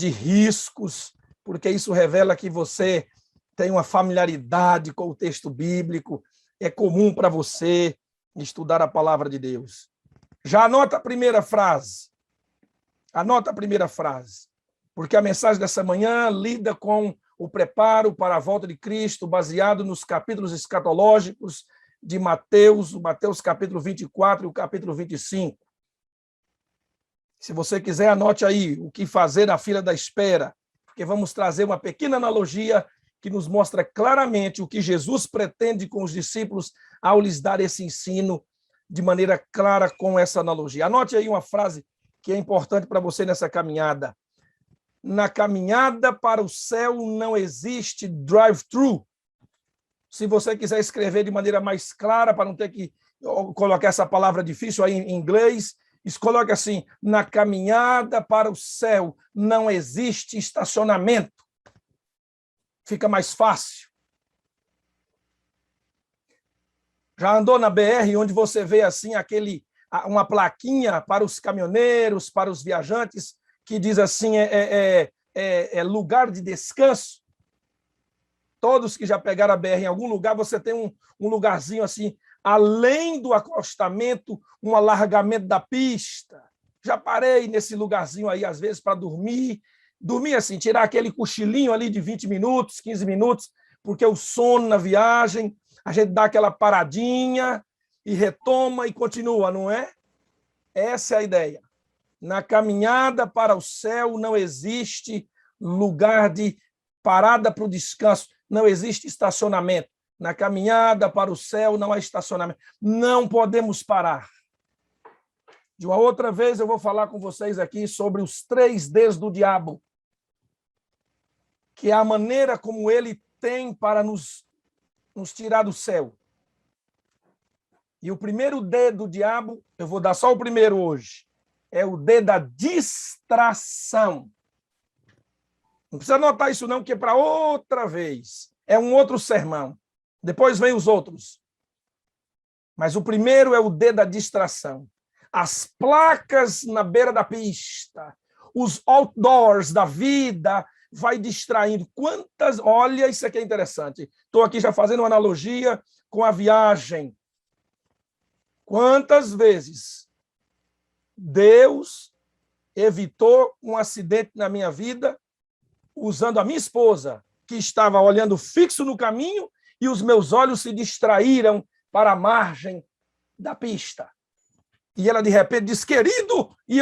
de riscos, porque isso revela que você tem uma familiaridade com o texto bíblico, é comum para você estudar a palavra de Deus. Já anota a primeira frase. Anota a primeira frase, porque a mensagem dessa manhã lida com o preparo para a volta de Cristo, baseado nos capítulos escatológicos de Mateus, o Mateus capítulo 24 e o capítulo 25. Se você quiser, anote aí o que fazer na fila da espera, porque vamos trazer uma pequena analogia que nos mostra claramente o que Jesus pretende com os discípulos ao lhes dar esse ensino de maneira clara com essa analogia. Anote aí uma frase que é importante para você nessa caminhada. Na caminhada para o céu não existe drive-thru. Se você quiser escrever de maneira mais clara, para não ter que colocar essa palavra difícil aí em inglês, coloque assim: na caminhada para o céu não existe estacionamento. Fica mais fácil. Já andou na BR, onde você vê assim uma plaquinha para os caminhoneiros, para os viajantes, que diz assim, lugar de descanso? Todos que já pegaram a BR em algum lugar, você tem um lugarzinho assim, além do acostamento, um alargamento da pista. Já parei nesse lugarzinho aí, às vezes, para dormir assim, tirar aquele cochilinho ali de 20 minutos, 15 minutos, porque o sono na viagem, a gente dá aquela paradinha e retoma e continua, não é? Essa é a ideia. Na caminhada para o céu não existe lugar de parada para o descanso, não existe estacionamento. Na caminhada para o céu não há estacionamento. Não podemos parar. De uma outra vez eu vou falar com vocês aqui sobre os 3 Ds do diabo, que é a maneira como ele tem para nos tirar do céu. E o primeiro D do diabo, eu vou dar só o primeiro hoje, é o D da distração. Não precisa anotar isso não, que é para outra vez. É um outro sermão. Depois vem os outros. Mas o primeiro é o D da distração. As placas na beira da pista, os outdoors da vida, vai distraindo. Olha, isso aqui é interessante. Estou aqui já fazendo uma analogia com a viagem. Quantas vezes Deus evitou um acidente na minha vida usando a minha esposa, que estava olhando fixo no caminho, e os meus olhos se distraíram para a margem da pista. E ela, de repente, disse: querido, e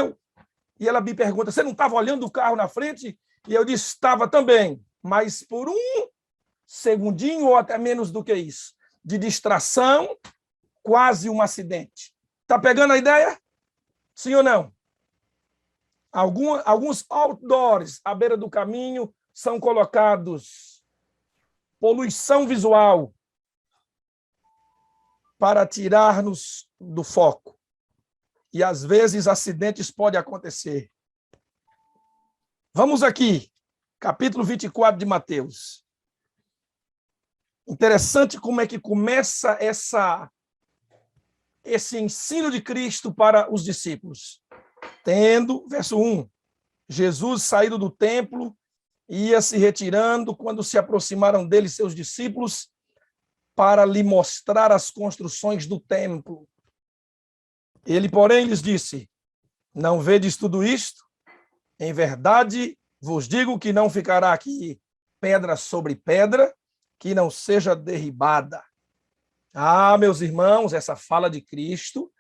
ela me pergunta: você não estava olhando o carro na frente? E eu disse: estava também, mas por um segundinho ou até menos do que isso, de distração, quase um acidente. Está pegando a ideia? Sim ou não? Alguns outdoors à beira do caminho são colocados poluição visual para tirar-nos do foco. E, às vezes, acidentes podem acontecer. Vamos aqui, capítulo 24 de Mateus. Interessante como é que começa esse ensino de Cristo para os discípulos. Tendo, verso 1, Jesus, saído do templo, ia se retirando quando se aproximaram dele seus discípulos para lhe mostrar as construções do templo. Ele, porém, lhes disse: não vedes tudo isto? Em verdade, vos digo que não ficará aqui pedra sobre pedra que não seja derribada. Ah, meus irmãos, essa fala de Cristo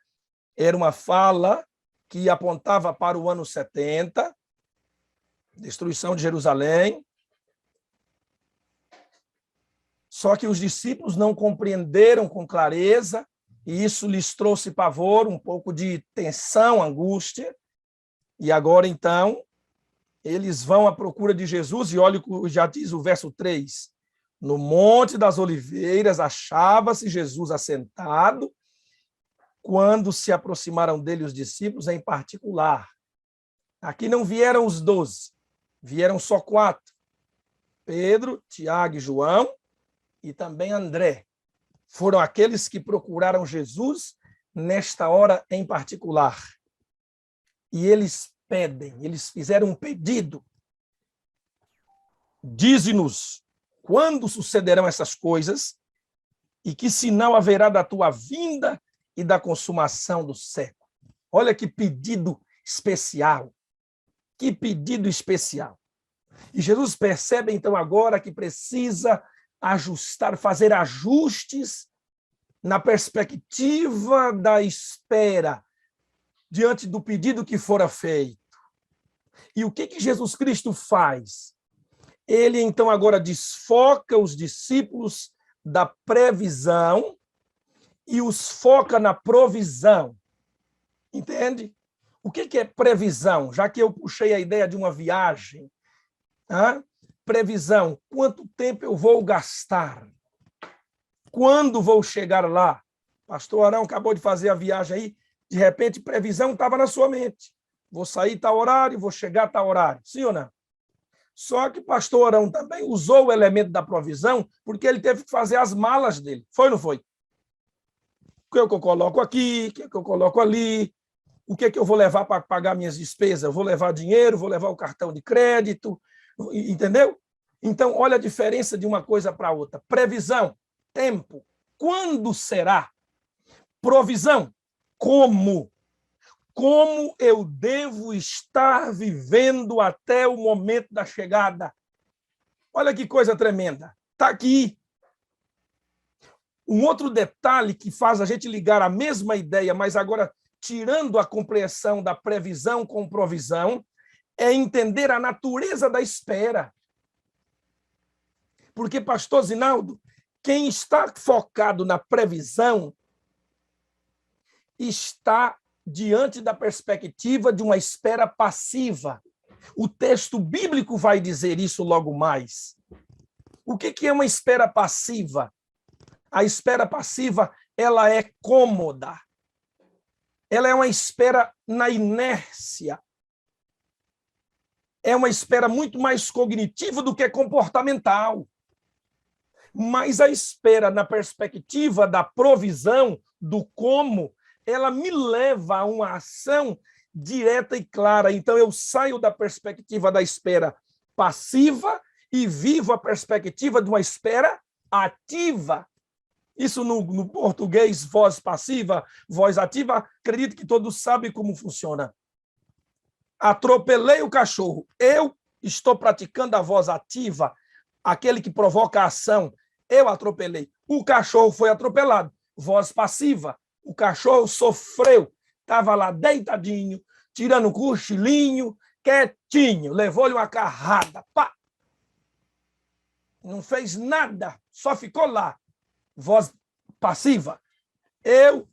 era uma fala que apontava para o ano 70, destruição de Jerusalém. Só que os discípulos não compreenderam com clareza, e isso lhes trouxe pavor, um pouco de tensão, angústia. E agora, então, eles vão à procura de Jesus, e olha o que já diz o verso 3. No Monte das Oliveiras achava-se Jesus assentado, quando se aproximaram dele os discípulos em particular. Aqui não vieram os 12, vieram só 4. Pedro, Tiago e João, e também André. Foram aqueles que procuraram Jesus nesta hora em particular. E eles pedem, eles fizeram um pedido. Dize-nos quando sucederão essas coisas e que sinal haverá da tua vinda e da consumação do século. Olha que pedido especial. Que pedido especial. E Jesus percebe, então, agora que precisa ajustar, fazer ajustes na perspectiva da espera diante do pedido que fora feito. E o que Jesus Cristo faz? Ele, então, agora desfoca os discípulos da previsão e os foca na provisão. Entende? O que é previsão? Já que eu puxei a ideia de uma viagem, previsão, quanto tempo eu vou gastar? Quando vou chegar lá? Pastor Arão acabou de fazer a viagem aí, de repente, previsão estava na sua mente. Vou sair tal horário, vou chegar tal horário. Sim ou não? Só que pastor Arão também usou o elemento da provisão porque ele teve que fazer as malas dele. Foi ou não foi? O que eu coloco aqui, o que eu coloco ali, o que eu vou levar para pagar minhas despesas? Eu vou levar dinheiro, vou levar o cartão de crédito, entendeu? Então, olha a diferença de uma coisa para outra. Previsão, tempo, quando será? Provisão, como? Como eu devo estar vivendo até o momento da chegada? Olha que coisa tremenda. Está aqui. Um outro detalhe que faz a gente ligar a mesma ideia, mas agora tirando a compreensão da previsão com provisão, é entender a natureza da espera. Porque, pastor Zinaldo, quem está focado na previsão está diante da perspectiva de uma espera passiva. O texto bíblico vai dizer isso logo mais. O que é uma espera passiva? A espera passiva, ela é cômoda. Ela é uma espera na inércia. É uma espera muito mais cognitiva do que comportamental. Mas a espera na perspectiva da provisão, do como, ela me leva a uma ação direta e clara. Então, eu saio da perspectiva da espera passiva e vivo a perspectiva de uma espera ativa. Isso no português, voz passiva, voz ativa, acredito que todos sabem como funciona. Atropelei o cachorro. Eu estou praticando a voz ativa, aquele que provoca a ação. Eu atropelei. O cachorro foi atropelado. Voz passiva. O cachorro sofreu. Estava lá deitadinho, tirando um cochilinho, quietinho. Levou-lhe uma carrada. Pá! Não fez nada. Só ficou lá. Voz passiva. Eu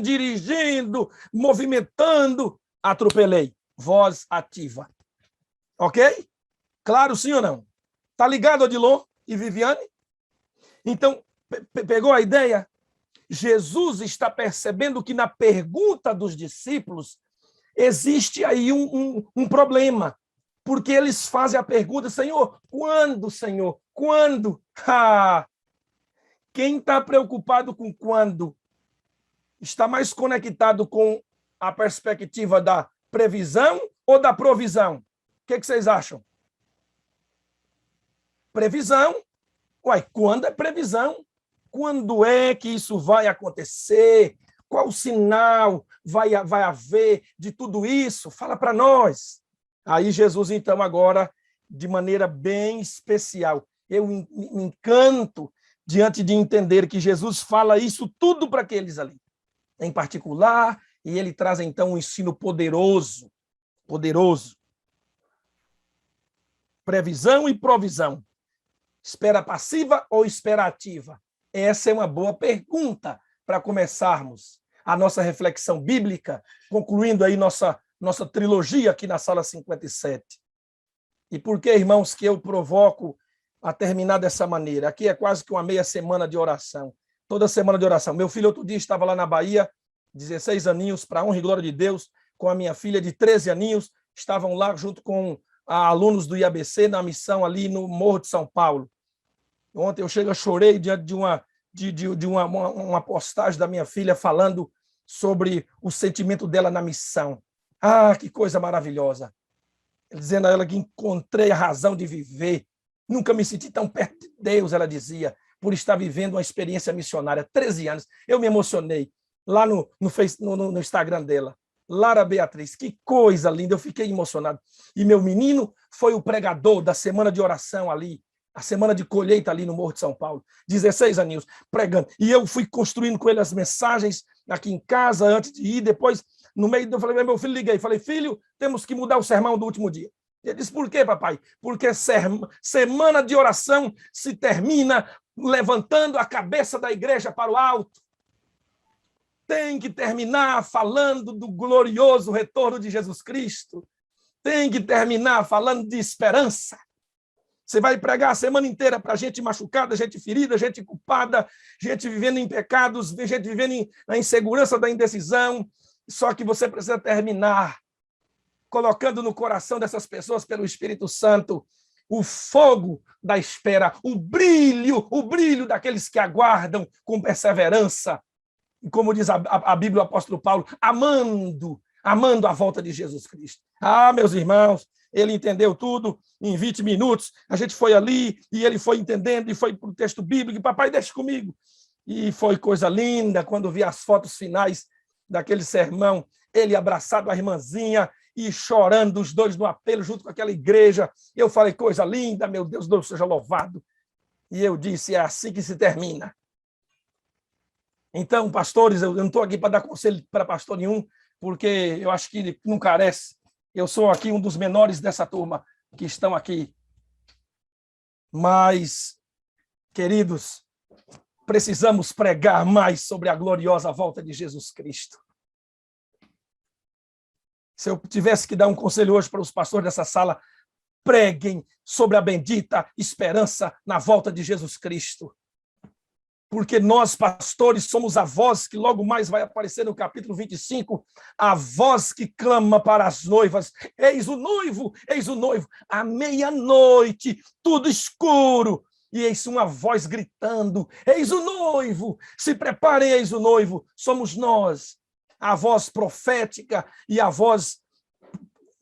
dirigindo, movimentando, atropelei. Voz ativa. Ok? Claro, sim ou não? Tá ligado, Odilon e Viviane? Então, pegou a ideia? Jesus está percebendo que na pergunta dos discípulos existe aí um problema. Porque eles fazem a pergunta, Senhor, quando, Senhor? Quando? Quem está preocupado com quando está mais conectado com a perspectiva da previsão ou da provisão? O que vocês acham? Previsão. Uai, quando é previsão? Quando é que isso vai acontecer? Qual sinal vai haver de tudo isso? Fala para nós. Aí Jesus, então, agora, de maneira bem especial, eu me encanto diante de entender que Jesus fala isso tudo para aqueles ali, em particular, e ele traz, então, um ensino poderoso, poderoso. Previsão e provisão. Espera passiva ou espera ativa? Essa é uma boa pergunta para começarmos a nossa reflexão bíblica, concluindo aí nossa trilogia aqui na sala 57. E por que, irmãos, que eu provoco a terminar dessa maneira? Aqui é quase que uma meia semana de oração. Toda semana de oração. Meu filho outro dia estava lá na Bahia, 16 aninhos, para a honra e glória de Deus, com a minha filha de 13 aninhos, estavam lá junto com alunos do IABC na missão ali no Morro de São Paulo. Ontem eu chorei diante de uma postagem da minha filha falando sobre o sentimento dela na missão. Que coisa maravilhosa. Dizendo a ela que encontrei a razão de viver. Nunca me senti tão perto de Deus, ela dizia, por estar vivendo uma experiência missionária. 13 anos. Eu me emocionei lá no Instagram dela. Lara Beatriz, que coisa linda, eu fiquei emocionado. E meu menino foi o pregador da semana de oração ali, a semana de colheita ali no Morro de São Paulo, 16 aninhos, pregando. E eu fui construindo com ele as mensagens aqui em casa, antes de ir, depois, no meio, eu falei, meu filho, liguei, falei, filho, temos que mudar o sermão do último dia. Ele disse, por quê, papai? Porque semana de oração se termina levantando a cabeça da igreja para o alto. Tem que terminar falando do glorioso retorno de Jesus Cristo. Tem que terminar falando de esperança. Você vai pregar a semana inteira para gente machucada, gente ferida, gente culpada, gente vivendo em pecados, gente vivendo na insegurança da indecisão. Só que você precisa terminar colocando no coração dessas pessoas, pelo Espírito Santo, o fogo da espera, o brilho daqueles que aguardam com perseverança. E como diz a Bíblia, o apóstolo Paulo, amando a volta de Jesus Cristo. Ah, meus irmãos, ele entendeu tudo em 20 minutos. A gente foi ali e ele foi entendendo e foi para o texto bíblico. Papai, deixa comigo. E foi coisa linda quando vi as fotos finais daquele sermão, ele abraçado à irmãzinha e chorando, os dois no apelo, junto com aquela igreja. Eu falei, coisa linda, meu Deus, Deus seja louvado. E eu disse, é assim que se termina. Então, pastores, eu não estou aqui para dar conselho para pastor nenhum, porque eu acho que não carece. Eu sou aqui um dos menores dessa turma que estão aqui. Mas, queridos, precisamos pregar mais sobre a gloriosa volta de Jesus Cristo. Se eu tivesse que dar um conselho hoje para os pastores dessa sala, preguem sobre a bendita esperança na volta de Jesus Cristo. Porque nós, pastores, somos a voz que logo mais vai aparecer no capítulo 25, a voz que clama para as noivas, eis o noivo, à meia-noite, tudo escuro, e eis uma voz gritando, eis o noivo, se preparem, eis o noivo, somos nós, a voz profética e a voz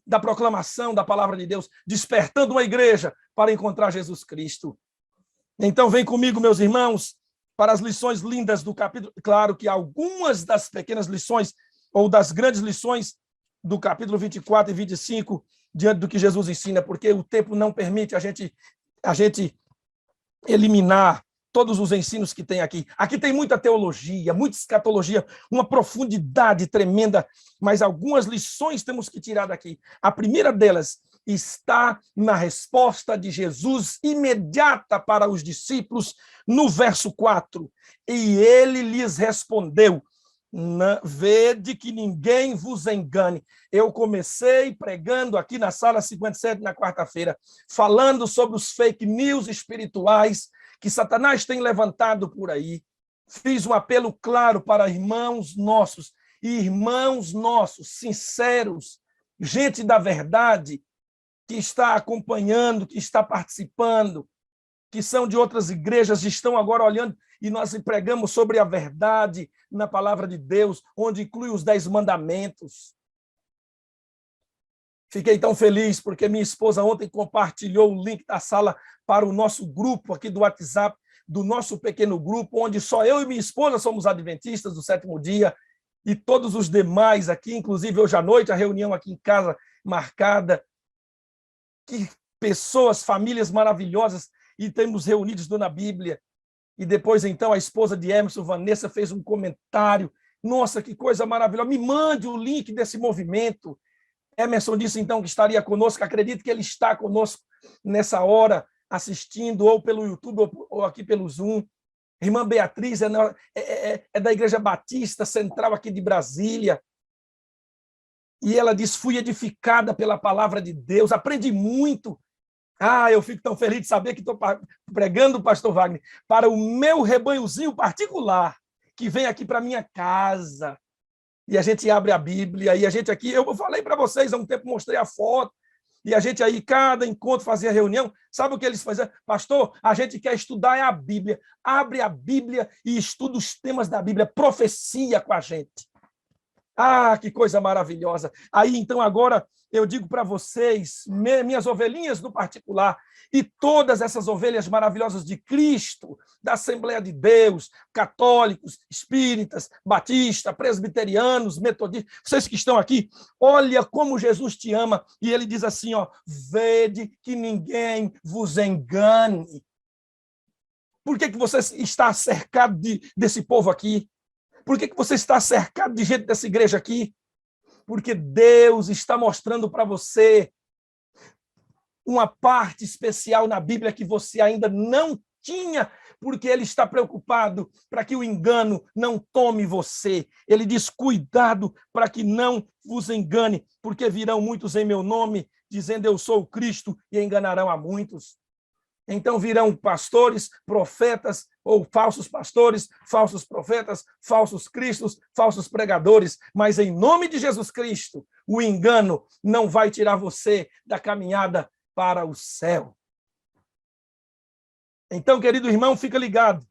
da proclamação da palavra de Deus, despertando uma igreja para encontrar Jesus Cristo. Então vem comigo, meus irmãos, para as lições lindas do capítulo. Claro que algumas das pequenas lições, ou das grandes lições do capítulo 24 e 25, diante do que Jesus ensina, porque o tempo não permite a gente eliminar todos os ensinos que tem aqui. Aqui tem muita teologia, muita escatologia, uma profundidade tremenda, mas algumas lições temos que tirar daqui. A primeira delas está na resposta de Jesus imediata para os discípulos, no verso 4. E ele lhes respondeu, vede que ninguém vos engane. Eu comecei pregando aqui na sala 57, na quarta-feira, falando sobre os fake news espirituais que Satanás tem levantado por aí. Fiz um apelo claro para irmãos nossos, sinceros, gente da verdade, que está acompanhando, que está participando, que são de outras igrejas, estão agora olhando, e nós pregamos sobre a verdade na palavra de Deus, onde inclui os 10 mandamentos. Fiquei tão feliz, porque minha esposa ontem compartilhou o link da sala para o nosso grupo aqui do WhatsApp, do nosso pequeno grupo, onde só eu e minha esposa somos adventistas do sétimo dia, e todos os demais aqui, inclusive hoje à noite, a reunião aqui em casa marcada. Que pessoas, famílias maravilhosas, e temos reunidos na Bíblia. E depois, então, a esposa de Emerson, Vanessa, fez um comentário. Nossa, que coisa maravilhosa. Me mande o link desse movimento. Emerson disse, então, que estaria conosco. Acredito que ele está conosco nessa hora, assistindo, ou pelo YouTube, ou aqui pelo Zoom. Irmã Beatriz é da Igreja Batista Central aqui de Brasília. E ela diz, fui edificada pela palavra de Deus, aprendi muito. Ah, eu fico tão feliz de saber que estou pregando o pastor Wagner para o meu rebanhozinho particular, que vem aqui para minha casa. E a gente abre a Bíblia, e a gente aqui, eu falei para vocês há um tempo, mostrei a foto, e a gente aí, cada encontro, fazia reunião. Sabe o que eles faziam? Pastor, a gente quer estudar a Bíblia. Abre a Bíblia e estuda os temas da Bíblia, profecia com a gente. Ah, que coisa maravilhosa. Aí, então, agora eu digo para vocês, minhas ovelhinhas no particular, e todas essas ovelhas maravilhosas de Cristo, da Assembleia de Deus, católicos, espíritas, batistas, presbiterianos, metodistas, vocês que estão aqui, olha como Jesus te ama. E ele diz assim, ó, vede que ninguém vos engane. Por que você está cercado desse povo aqui? Por que você está cercado de gente dessa igreja aqui? Porque Deus está mostrando para você uma parte especial na Bíblia que você ainda não tinha, porque ele está preocupado para que o engano não tome você. Ele diz, cuidado para que não vos engane, porque virão muitos em meu nome, dizendo eu sou o Cristo, e enganarão a muitos. Então virão pastores, profetas, ou falsos pastores, falsos profetas, falsos cristos, falsos pregadores, mas em nome de Jesus Cristo, o engano não vai tirar você da caminhada para o céu. Então, querido irmão, fica ligado,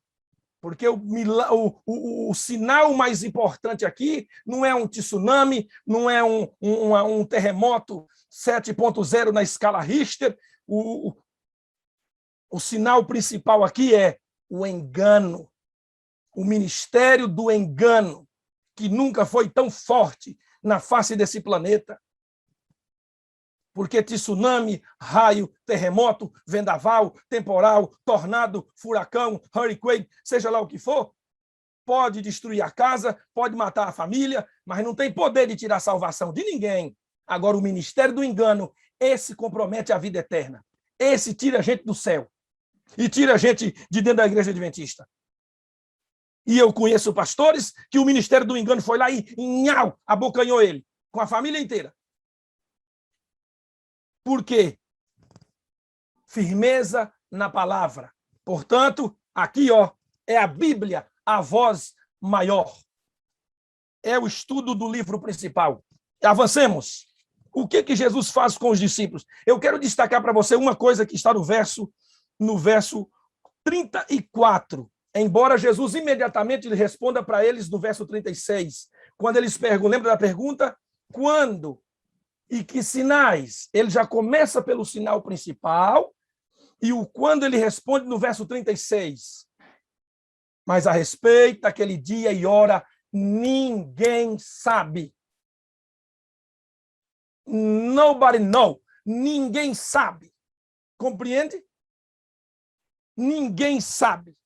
porque o sinal mais importante aqui não é um tsunami, não é um terremoto 7.0 na escala Richter. O sinal principal aqui é o engano, o ministério do engano, que nunca foi tão forte na face desse planeta. Porque tsunami, raio, terremoto, vendaval, temporal, tornado, furacão, hurricane, seja lá o que for, pode destruir a casa, pode matar a família, mas não tem poder de tirar a salvação de ninguém. Agora, o ministério do engano, esse compromete a vida eterna. Esse tira a gente do céu. E tira a gente de dentro da igreja adventista. E eu conheço pastores que o ministério do engano foi lá e nhau, abocanhou ele, com a família inteira. Por quê? Firmeza na palavra. Portanto, aqui ó, é a Bíblia, a voz maior. É o estudo do livro principal. Avancemos. O que Jesus faz com os discípulos? Eu quero destacar para você uma coisa que está no verso 34, embora Jesus imediatamente responda para eles no verso 36, quando eles perguntam, lembra da pergunta? Quando e que sinais? Ele já começa pelo sinal principal, e o quando ele responde no verso 36. Mas a respeito daquele dia e hora, ninguém sabe. Nobody know. Ninguém sabe. Compreende? Ninguém sabe.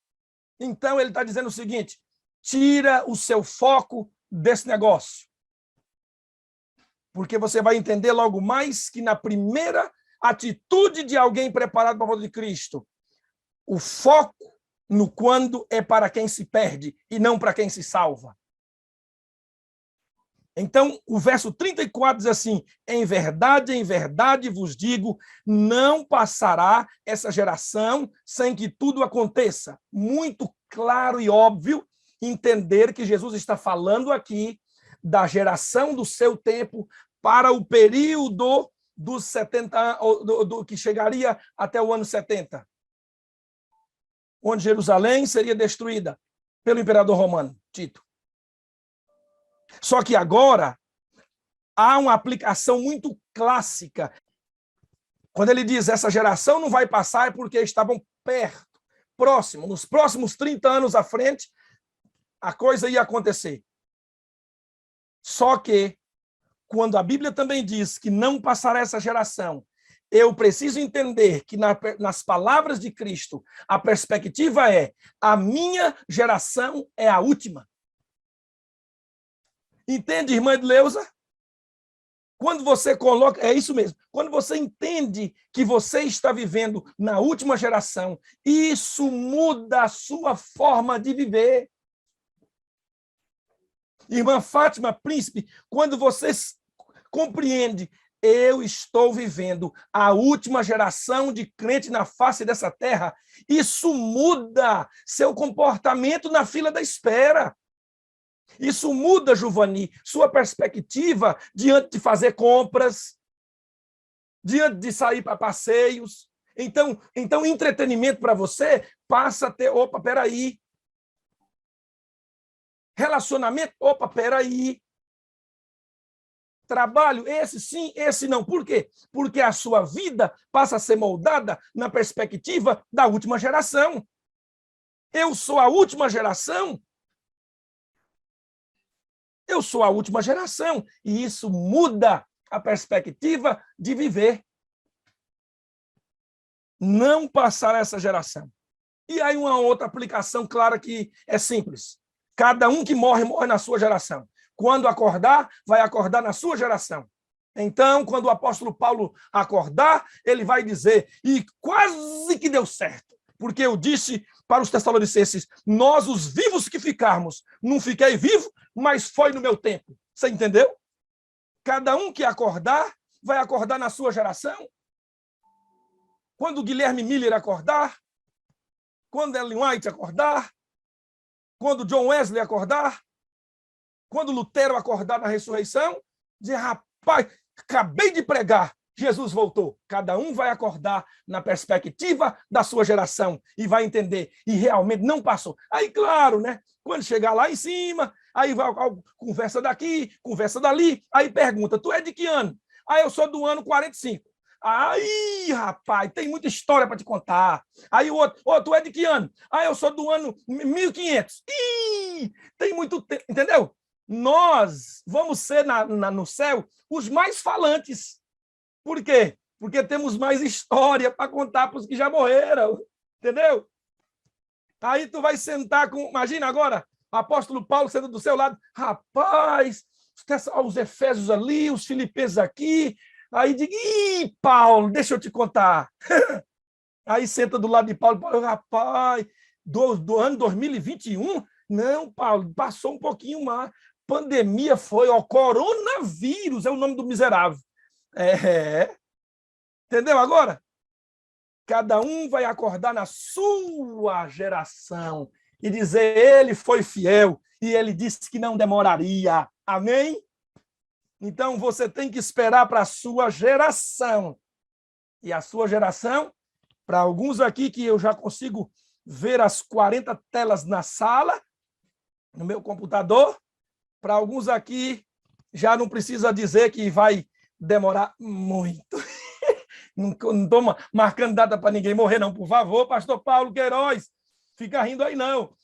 Então, ele está dizendo o seguinte, tira o seu foco desse negócio. Porque você vai entender logo mais que na primeira atitude de alguém preparado para a volta de Cristo, o foco no quando é para quem se perde e não para quem se salva. Então, o verso 34 diz assim, em verdade vos digo, não passará essa geração sem que tudo aconteça. Muito claro e óbvio entender que Jesus está falando aqui da geração do seu tempo para o período dos 70, que chegaria até o ano 70, onde Jerusalém seria destruída pelo imperador romano, Tito. Só que agora há uma aplicação muito clássica. Quando ele diz essa geração não vai passar, é porque estavam perto, próximo. Nos próximos 30 anos à frente, a coisa ia acontecer. Só que, quando a Bíblia também diz que não passará essa geração, eu preciso entender que nas palavras de Cristo, a perspectiva é, a minha geração é a última. Entende, irmã Edleusa? Quando você coloca, é isso mesmo, quando você entende que você está vivendo na última geração, isso muda a sua forma de viver. Irmã Fátima, príncipe, quando você compreende, eu estou vivendo a última geração de crente na face dessa terra, isso muda seu comportamento na fila da espera. Isso muda, Giovanni, sua perspectiva diante de fazer compras, diante de sair para passeios. Então entretenimento para você passa a ter, opa, peraí. Relacionamento, opa, peraí. trabalho, esse sim, esse não. Por quê? Porque a sua vida passa a ser moldada na perspectiva da última geração. Eu sou a última geração. Eu sou a última geração. E isso muda a perspectiva de viver. Não passar essa geração. E aí uma outra aplicação clara que é simples. Cada um que morre, morre na sua geração. Quando acordar, vai acordar na sua geração. Então, quando o apóstolo Paulo acordar, ele vai dizer, e quase que deu certo, porque eu disse para os Tessalonicenses, nós os vivos que ficarmos, não fiquei vivo, mas foi no meu tempo. Você entendeu? Cada um que acordar, vai acordar na sua geração. Quando o Guilherme Miller acordar, quando Ellen White acordar, quando John Wesley acordar, quando Lutero acordar na ressurreição, dizer, rapaz, acabei de pregar, Jesus voltou. Cada um vai acordar na perspectiva da sua geração e vai entender. E realmente não passou. Aí, claro, né? Quando chegar lá em cima, aí vai conversa daqui, conversa dali, aí pergunta, tu é de que ano? Ah, eu sou do ano 45. Aí, rapaz, tem muita história para te contar. Aí o outro, tu é de que ano? Ah, eu sou do ano 1500. Ih, tem muito tempo, entendeu? Nós vamos ser no céu os mais falantes. Por quê? Porque temos mais história para contar para os que já morreram. Entendeu? Aí tu vai sentar com... Imagina agora, o apóstolo Paulo sendo do seu lado. Rapaz, os Efésios ali, os Filipenses aqui. Aí diga, ih, Paulo, deixa eu te contar. Aí senta do lado de Paulo, rapaz, do ano 2021? Não, Paulo, passou um pouquinho mais. Pandemia foi, ó, coronavírus é o nome do miserável. Entendeu agora? Cada um vai acordar na sua geração e dizer, ele foi fiel e ele disse que não demoraria. Amém? Então, você tem que esperar para a sua geração. E a sua geração, para alguns aqui que eu já consigo ver as 40 telas na sala, no meu computador, para alguns aqui, já não precisa dizer que vai demorar muito. Não estou marcando data para ninguém morrer, não. Por favor, pastor Paulo Queiroz, fica rindo aí, não.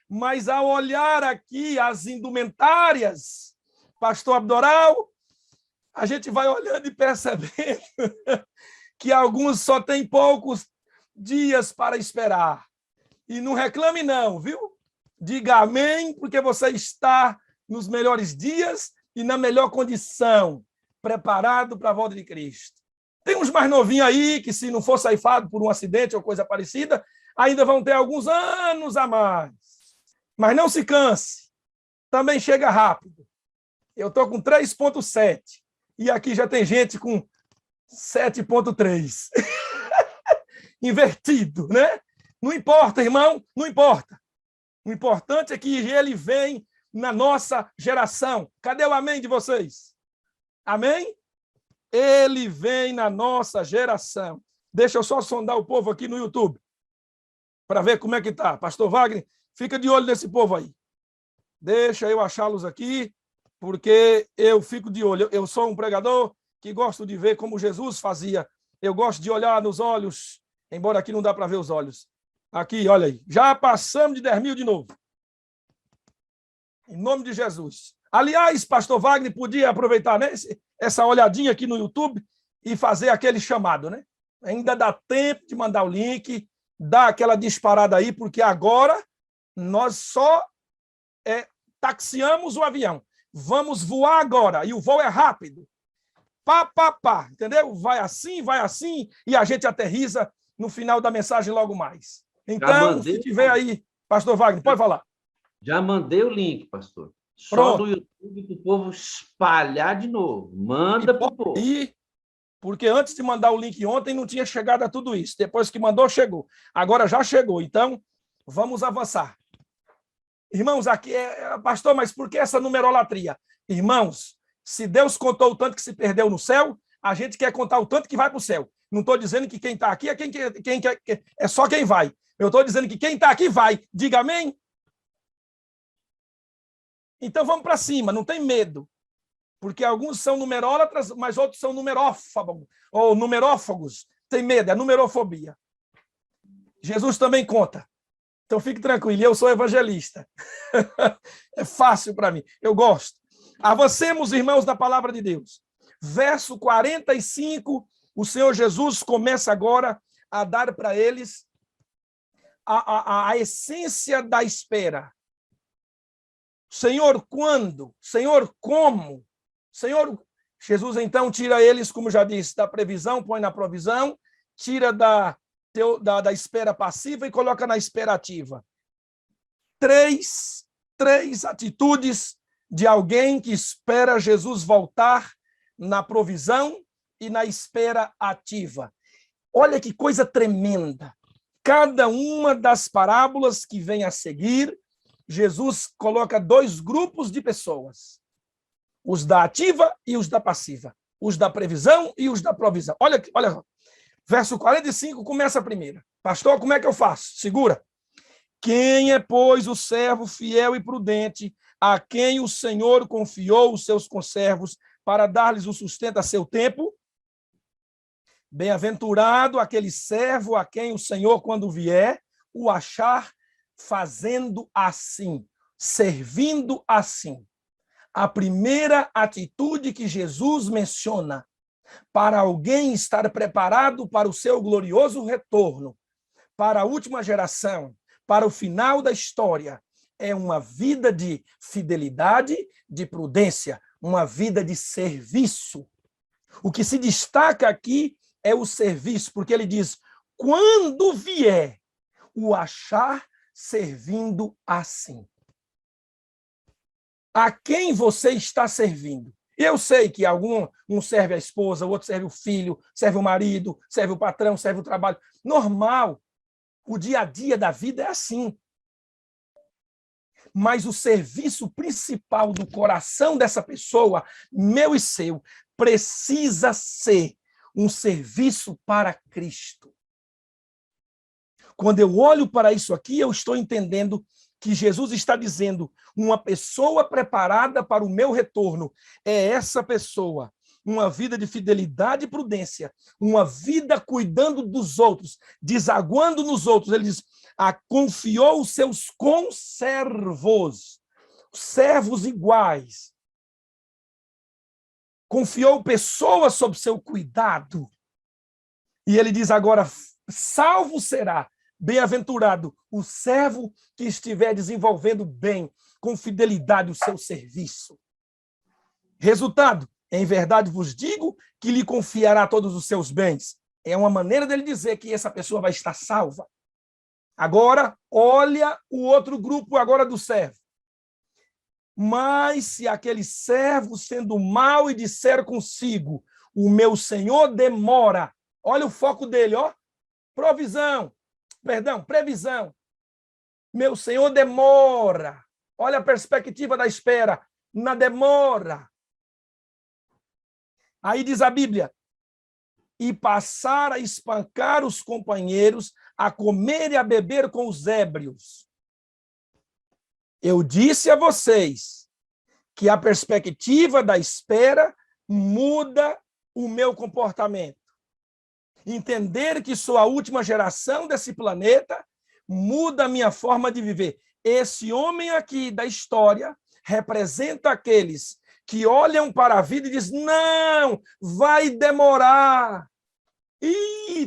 Mas ao olhar aqui as indumentárias, pastor Abdoral, a gente vai olhando e percebendo que alguns só têm poucos dias para esperar. E não reclame não, viu? Diga amém, porque você está nos melhores dias e na melhor condição, preparado para a volta de Cristo. Tem uns mais novinhos aí que, se não for ceifado por um acidente ou coisa parecida, ainda vão ter alguns anos a mais. Mas não se canse. Também chega rápido. Eu estou com 3,7 e aqui já tem gente com 7,3. Invertido, né? Não importa, irmão, não importa. O importante é que ele vem na nossa geração. Cadê o amém de vocês? Amém? Ele vem na nossa geração. Deixa eu só sondar o povo aqui no YouTube para ver como é que tá. Pastor Wagner, fica de olho nesse povo aí. Deixa eu achá-los aqui, porque eu fico de olho. Eu sou um pregador que gosto de ver como Jesus fazia. Eu gosto de olhar nos olhos, embora aqui não dá para ver os olhos. Aqui, olha aí. Já passamos de 10 mil de novo. Em nome de Jesus. Aliás, pastor Wagner podia aproveitar, né, essa olhadinha aqui no YouTube e fazer aquele chamado, né? Ainda dá tempo de mandar o link, dar aquela disparada aí, porque agora nós só taxiamos o avião. Vamos voar agora, e o voo é rápido. Pá, entendeu? Vai assim, e a gente aterriza no final da mensagem logo mais. Então, se tiver aí, pastor Wagner, pode falar. Já mandei o link, pastor. Só Pronto. no YouTube para o povo espalhar de novo. Manda para o povo. Porque antes de mandar o link ontem não tinha chegado a tudo isso. Depois que mandou, chegou. Agora já chegou. Então, vamos avançar. Irmãos, aqui pastor, mas por que essa numerolatria? Irmãos, se Deus contou o tanto que se perdeu no céu, a gente quer contar o tanto que vai para o céu. Não estou dizendo que quem está aqui é só quem vai. Eu estou dizendo que quem está aqui vai. Diga amém. Então vamos para cima, não tem medo. Porque alguns são numerólatras, mas outros são numerófagos, ou numerófagos. Tem medo, é numerofobia. Jesus também conta. Então fique tranquilo, eu sou evangelista. É fácil para mim, eu gosto. Avancemos, irmãos, na palavra de Deus. Verso 45, o Senhor Jesus começa agora a dar para eles a essência da espera. Senhor, quando? Senhor, como? Senhor, Jesus então tira eles, como já disse, da previsão, põe na provisão, tira da espera passiva e coloca na espera ativa. Três atitudes de alguém que espera Jesus voltar na provisão e na espera ativa. Olha que coisa tremenda. Cada uma das parábolas que vem a seguir, Jesus coloca dois grupos de pessoas. Os da ativa e os da passiva. Os da previsão e os da provisão. Olha, verso 45 começa a primeira. Pastor, como é que eu faço? Segura. Quem é, pois, o servo fiel e prudente, a quem o Senhor confiou os seus conservos para dar-lhes o sustento a seu tempo? Bem-aventurado aquele servo a quem o Senhor, quando vier, o achar fazendo assim, servindo assim. A primeira atitude que Jesus menciona para alguém estar preparado para o seu glorioso retorno, para a última geração, para o final da história, é uma vida de fidelidade, de prudência, uma vida de serviço. O que se destaca aqui é o serviço, porque ele diz, quando vier, o achar servindo assim. A quem você está servindo? Eu sei que um serve a esposa, o outro serve o filho, serve o marido, serve o patrão, serve o trabalho. Normal. O dia a dia da vida é assim. Mas o serviço principal do coração dessa pessoa, meu e seu, precisa ser um serviço para Cristo. Quando eu olho para isso aqui, eu estou entendendo que Jesus está dizendo, uma pessoa preparada para o meu retorno é essa pessoa, uma vida de fidelidade e prudência, uma vida cuidando dos outros, desaguando nos outros. Ele diz, confiou os seus conservos, servos iguais. Confiou pessoas sob seu cuidado. E ele diz agora, salvo será, bem-aventurado o servo que estiver desenvolvendo bem, com fidelidade, o seu serviço. Resultado, em verdade vos digo que lhe confiará todos os seus bens. É uma maneira dele dizer que essa pessoa vai estar salva. Agora, olha o outro grupo agora do servo. Mas se aquele servo, sendo mau, e disser consigo, o meu senhor demora. Olha o foco dele, ó. Previsão. Meu senhor demora. Olha a perspectiva da espera. Na demora. Aí diz a Bíblia, e passar a espancar os companheiros, a comer e a beber com os ébrios. Eu disse a vocês que a perspectiva da espera muda o meu comportamento. Entender que sou a última geração desse planeta muda a minha forma de viver. Esse homem aqui da história representa aqueles que olham para a vida e dizem, não, vai demorar.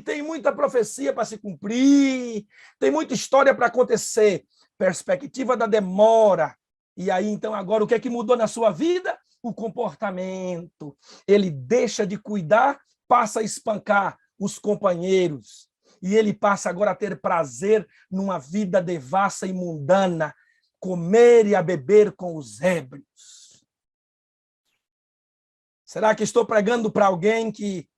Tem muita profecia para se cumprir, tem muita história para acontecer. Perspectiva da demora. E aí, então, agora, o que é que mudou na sua vida? O comportamento. Ele deixa de cuidar, passa a espancar os companheiros. E ele passa agora a ter prazer numa vida devassa e mundana, comer e a beber com os ébrios. Será que estou pregando para alguém que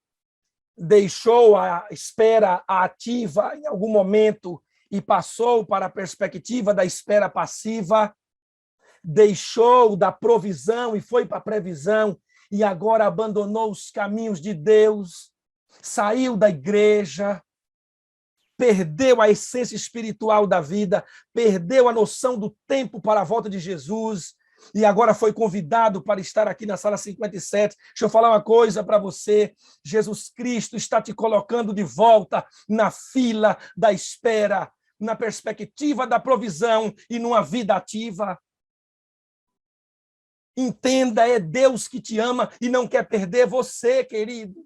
deixou a espera ativa em algum momento e passou para a perspectiva da espera passiva? Deixou da provisão e foi para a previsão e agora abandonou os caminhos de Deus, saiu da igreja, perdeu a essência espiritual da vida, perdeu a noção do tempo para a volta de Jesus, e agora foi convidado para estar aqui na sala 57. Deixa eu falar uma coisa para você. Jesus Cristo está te colocando de volta na fila da espera, na perspectiva da provisão e numa vida ativa. Entenda, é Deus que te ama e não quer perder você, querido.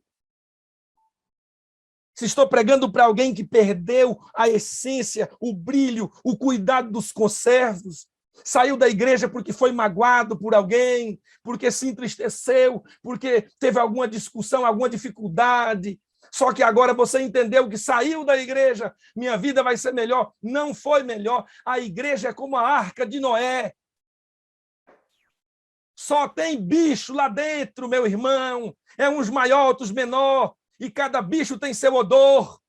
Se estou pregando para alguém que perdeu a essência, o brilho, o cuidado dos conservos, saiu da igreja porque foi magoado por alguém, porque se entristeceu, porque teve alguma discussão, alguma dificuldade, só que agora você entendeu que saiu da igreja, minha vida vai ser melhor. Não foi melhor. A igreja é como a arca de Noé. Só tem bicho lá dentro, meu irmão. É uns maior, outros menor. E cada bicho tem seu odor.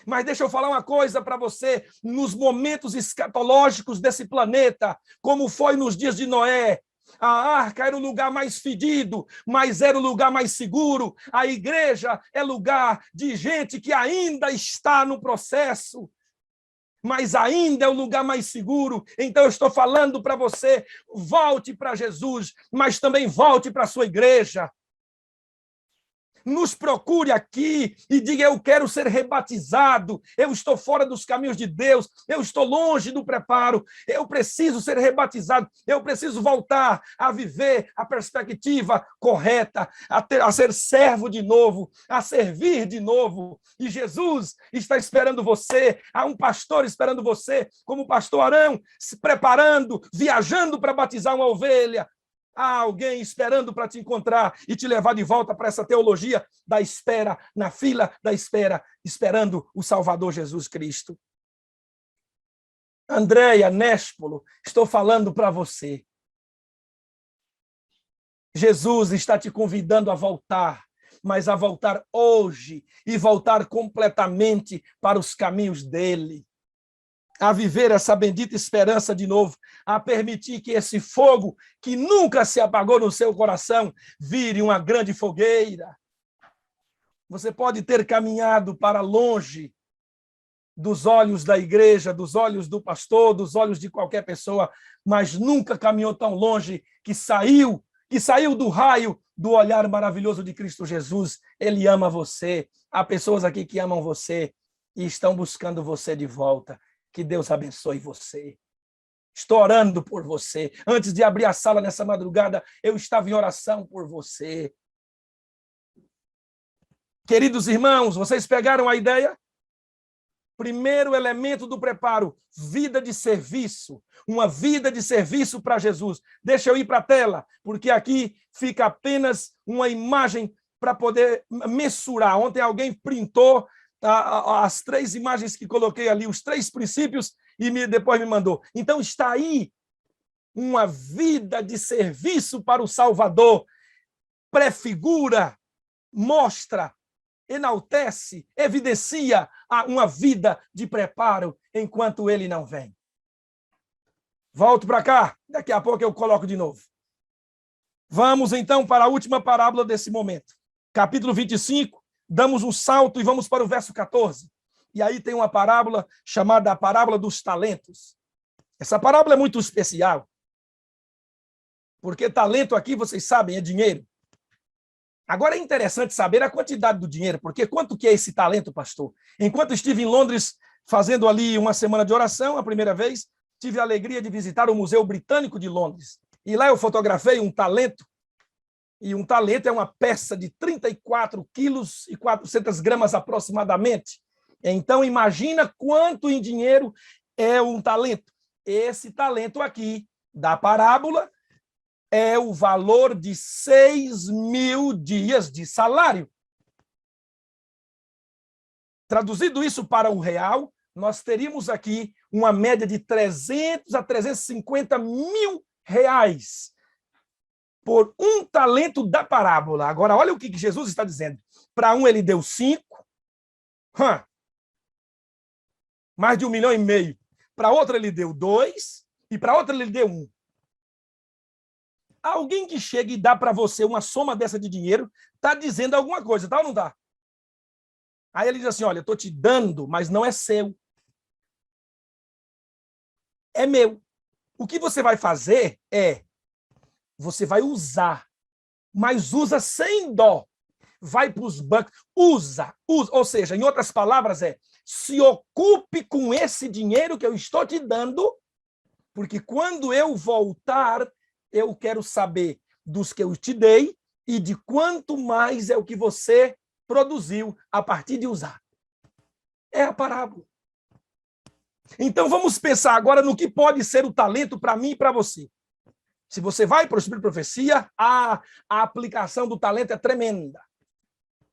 Mas deixa eu falar uma coisa para você. Nos momentos escatológicos desse planeta, como foi nos dias de Noé, a arca era o lugar mais fedido, mas era o lugar mais seguro. A igreja é lugar de gente que ainda está no processo, mas ainda é o lugar mais seguro. Então eu estou falando para você, volte para Jesus, mas também volte para a sua igreja. Nos procure aqui e diga: eu quero ser rebatizado, eu estou fora dos caminhos de Deus, eu estou longe do preparo, eu preciso ser rebatizado, eu preciso voltar a viver a perspectiva correta, a ser servo de novo, a servir de novo. E Jesus está esperando você, há um pastor esperando você, como o pastor Arão, se preparando, viajando para batizar uma ovelha. Há alguém esperando para te encontrar e te levar de volta para essa teologia da espera, na fila da espera, esperando o Salvador Jesus Cristo. Andréia, Néspolo, estou falando para você. Jesus está te convidando a voltar, mas a voltar hoje e voltar completamente para os caminhos dele. A viver essa bendita esperança de novo, a permitir que esse fogo que nunca se apagou no seu coração vire uma grande fogueira. Você pode ter caminhado para longe dos olhos da igreja, dos olhos do pastor, dos olhos de qualquer pessoa, mas nunca caminhou tão longe que saiu do raio do olhar maravilhoso de Cristo Jesus. Ele ama você. Há pessoas aqui que amam você e estão buscando você de volta. Que Deus abençoe você. Estou orando por você. Antes de abrir a sala nessa madrugada, eu estava em oração por você. Queridos irmãos, vocês pegaram a ideia? Primeiro elemento do preparo, vida de serviço. Uma vida de serviço para Jesus. Deixa eu ir para a tela, porque aqui fica apenas uma imagem para poder mensurar. Ontem alguém printou as 3 imagens que coloquei ali, os 3 princípios, e depois me mandou. Então está aí uma vida de serviço para o Salvador. Prefigura, mostra, enaltece, evidencia uma vida de preparo enquanto ele não vem. Volto para cá, daqui a pouco eu coloco de novo. Vamos então para a última parábola desse momento. Capítulo 25. Damos um salto e vamos para o verso 14. E aí tem uma parábola chamada a parábola dos talentos. Essa parábola é muito especial, porque talento aqui, vocês sabem, é dinheiro. Agora é interessante saber a quantidade do dinheiro, porque quanto que é esse talento, pastor? Enquanto estive em Londres fazendo ali uma semana de oração, a primeira vez, tive a alegria de visitar o Museu Britânico de Londres. E lá eu fotografei um talento. E um talento é uma peça de 34 quilos e 400 gramas aproximadamente. Então, imagina quanto em dinheiro é um talento. Esse talento aqui, da parábola, é o valor de 6.000 dias de salário. Traduzido isso para um real, nós teríamos aqui uma média de 300 a 350 mil reais por um talento da parábola. Agora, olha o que Jesus está dizendo. Para um ele deu 5, mais de 1,5 milhão. Para outro ele deu 2 e para outro ele deu 1. Alguém que chega e dá para você uma soma dessa de dinheiro está dizendo alguma coisa, tá ou não está? Aí ele diz assim, olha, eu estou te dando, mas não é seu. É meu. O que você vai fazer é você vai usar, mas usa sem dó. Vai para os bancos, usa. Ou seja, em outras palavras, se ocupe com esse dinheiro que eu estou te dando, porque quando eu voltar, eu quero saber dos que eu te dei e de quanto mais é o que você produziu a partir de usar. É a parábola. Então, vamos pensar agora no que pode ser o talento para mim e para você. Se você vai para o Espírito de Profecia, a aplicação do talento é tremenda.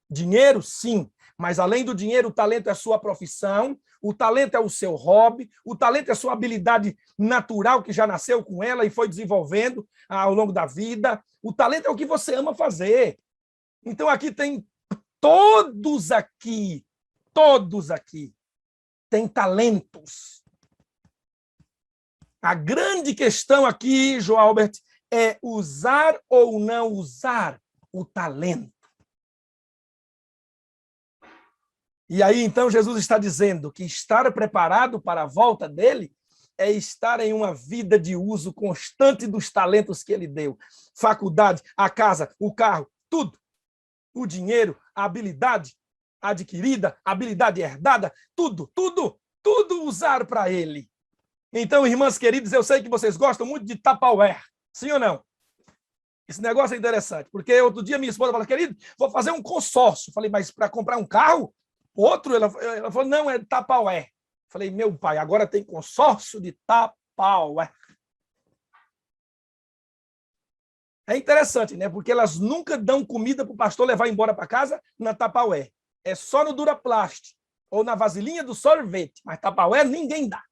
Dinheiro, sim, mas além do dinheiro, o talento é a sua profissão, o talento é o seu hobby, o talento é a sua habilidade natural que já nasceu com ela e foi desenvolvendo ao longo da vida. O talento é o que você ama fazer. Então, aqui tem todos aqui têm talentos. A grande questão aqui, João Albert, é usar ou não usar o talento. E aí, então, Jesus está dizendo que estar preparado para a volta dele é estar em uma vida de uso constante dos talentos que ele deu. Faculdade, a casa, o carro, tudo. O dinheiro, a habilidade adquirida, a habilidade herdada, tudo usar para ele. Então, irmãs queridas, eu sei que vocês gostam muito de Tupperware, sim ou não? Esse negócio é interessante, porque outro dia minha esposa falou, querido, vou fazer um consórcio. Falei, mas para comprar um carro? Outro, ela falou, não, é Tupperware. Falei, meu pai, agora tem consórcio de Tupperware. É interessante, né? Porque elas nunca dão comida para o pastor levar embora para casa na Tupperware. É só no Duraplast ou na vasilhinha do sorvete. Mas Tupperware ninguém dá.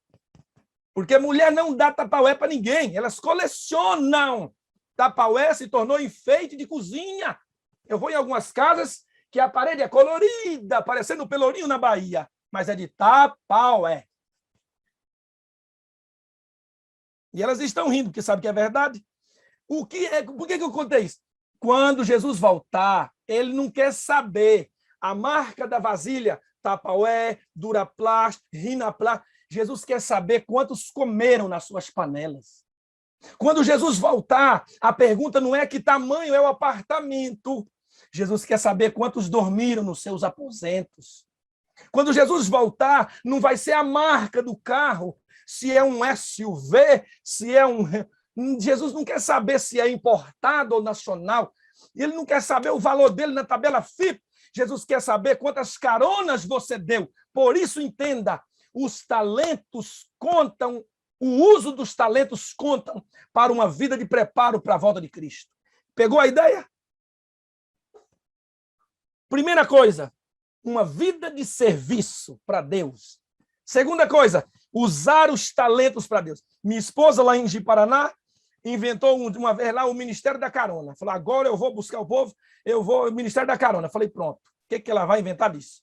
Porque mulher não dá Tupperware para ninguém. Elas colecionam. Tupperware se tornou enfeite de cozinha. Eu vou em algumas casas que a parede é colorida, parecendo um Pelourinho na Bahia. Mas é de Tupperware. E elas estão rindo, porque sabem que é verdade. Por que eu contei isso? Quando Jesus voltar, ele não quer saber a marca da vasilha, Tupperware, Duraplast, Rinaplast. Jesus quer saber quantos comeram nas suas panelas. Quando Jesus voltar, a pergunta não é que tamanho é o apartamento. Jesus quer saber quantos dormiram nos seus aposentos. Quando Jesus voltar, não vai ser a marca do carro, se é um SUV, se é um... Jesus não quer saber se é importado ou nacional. Ele não quer saber o valor dele na tabela FIP. Jesus quer saber quantas caronas você deu. Por isso, entenda, os talentos contam, o uso dos talentos contam para uma vida de preparo para a volta de Cristo. Pegou a ideia? Primeira coisa, uma vida de serviço para Deus. Segunda coisa, usar os talentos para Deus. Minha esposa, lá em Ji-Paraná, inventou uma vez lá o Ministério da Carona. Falou, agora eu vou buscar o povo, eu vou ao Ministério da Carona. Falei, pronto, o que ela vai inventar disso?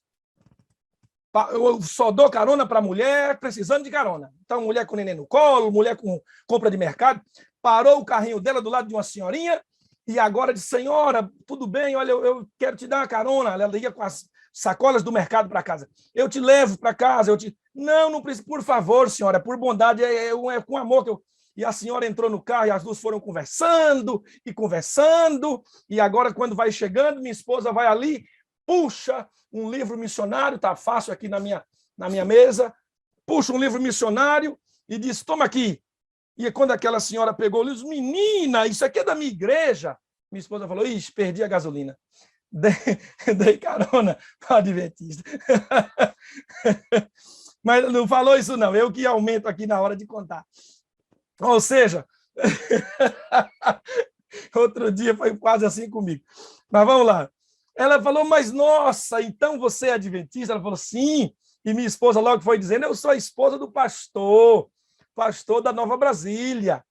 Eu só dou carona para mulher precisando de carona. Então, mulher com neném no colo, mulher com compra de mercado, parou o carrinho dela do lado de uma senhorinha e agora disse, senhora, tudo bem, olha, eu quero te dar uma carona. Ela ia com as sacolas do mercado para casa. Eu te levo para casa, Não precisa, por favor, senhora, por bondade, é com amor que eu... E a senhora entrou no carro e as duas foram conversando, e agora, quando vai chegando, minha esposa vai ali, puxa um livro missionário, está fácil aqui na minha mesa, puxa um livro missionário e diz, toma aqui. E quando aquela senhora pegou, ela disse, menina, isso aqui é da minha igreja. Minha esposa falou, ixi, perdi a gasolina. Dei carona para o adventista. Mas não falou isso não, eu que aumento aqui na hora de contar. Ou seja, outro dia foi quase assim comigo. Mas vamos lá. Ela falou, mas nossa, então você é adventista? Ela falou, sim. E minha esposa logo foi dizendo, eu sou a esposa do pastor da Nova Brasília.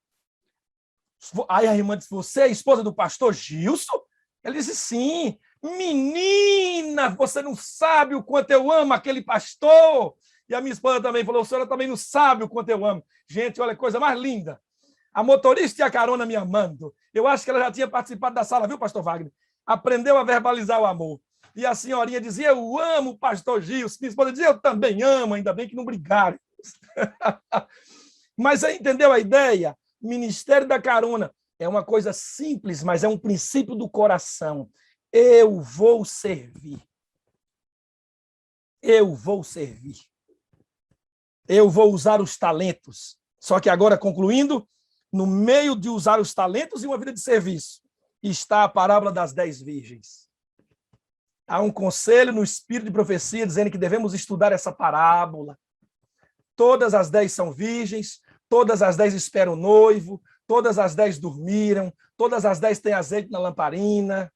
Aí a irmã disse, você é a esposa do pastor Gilson? Ela disse, sim. Menina, você não sabe o quanto eu amo aquele pastor. E a minha esposa também falou, a senhora também não sabe o quanto eu amo. Gente, olha, coisa mais linda. A motorista e a carona me amando. Eu acho que ela já tinha participado da sala, viu, pastor Wagner? Aprendeu a verbalizar o amor. E a senhorinha dizia, eu amo o pastor Gilson. Minha esposa dizia, eu também amo, ainda bem que não brigaram. Mas aí entendeu a ideia? Ministério da Carona. É uma coisa simples, mas é um princípio do coração. Eu vou servir. Eu vou servir. Eu vou usar os talentos. Só que agora, concluindo, no meio de usar os talentos e uma vida de serviço, está a parábola das 10 virgens. Há um conselho no espírito de profecia dizendo que devemos estudar essa parábola. Todas as 10 são virgens, todas as 10 esperam o noivo, todas as 10 dormiram, todas as 10 têm azeite na lamparina.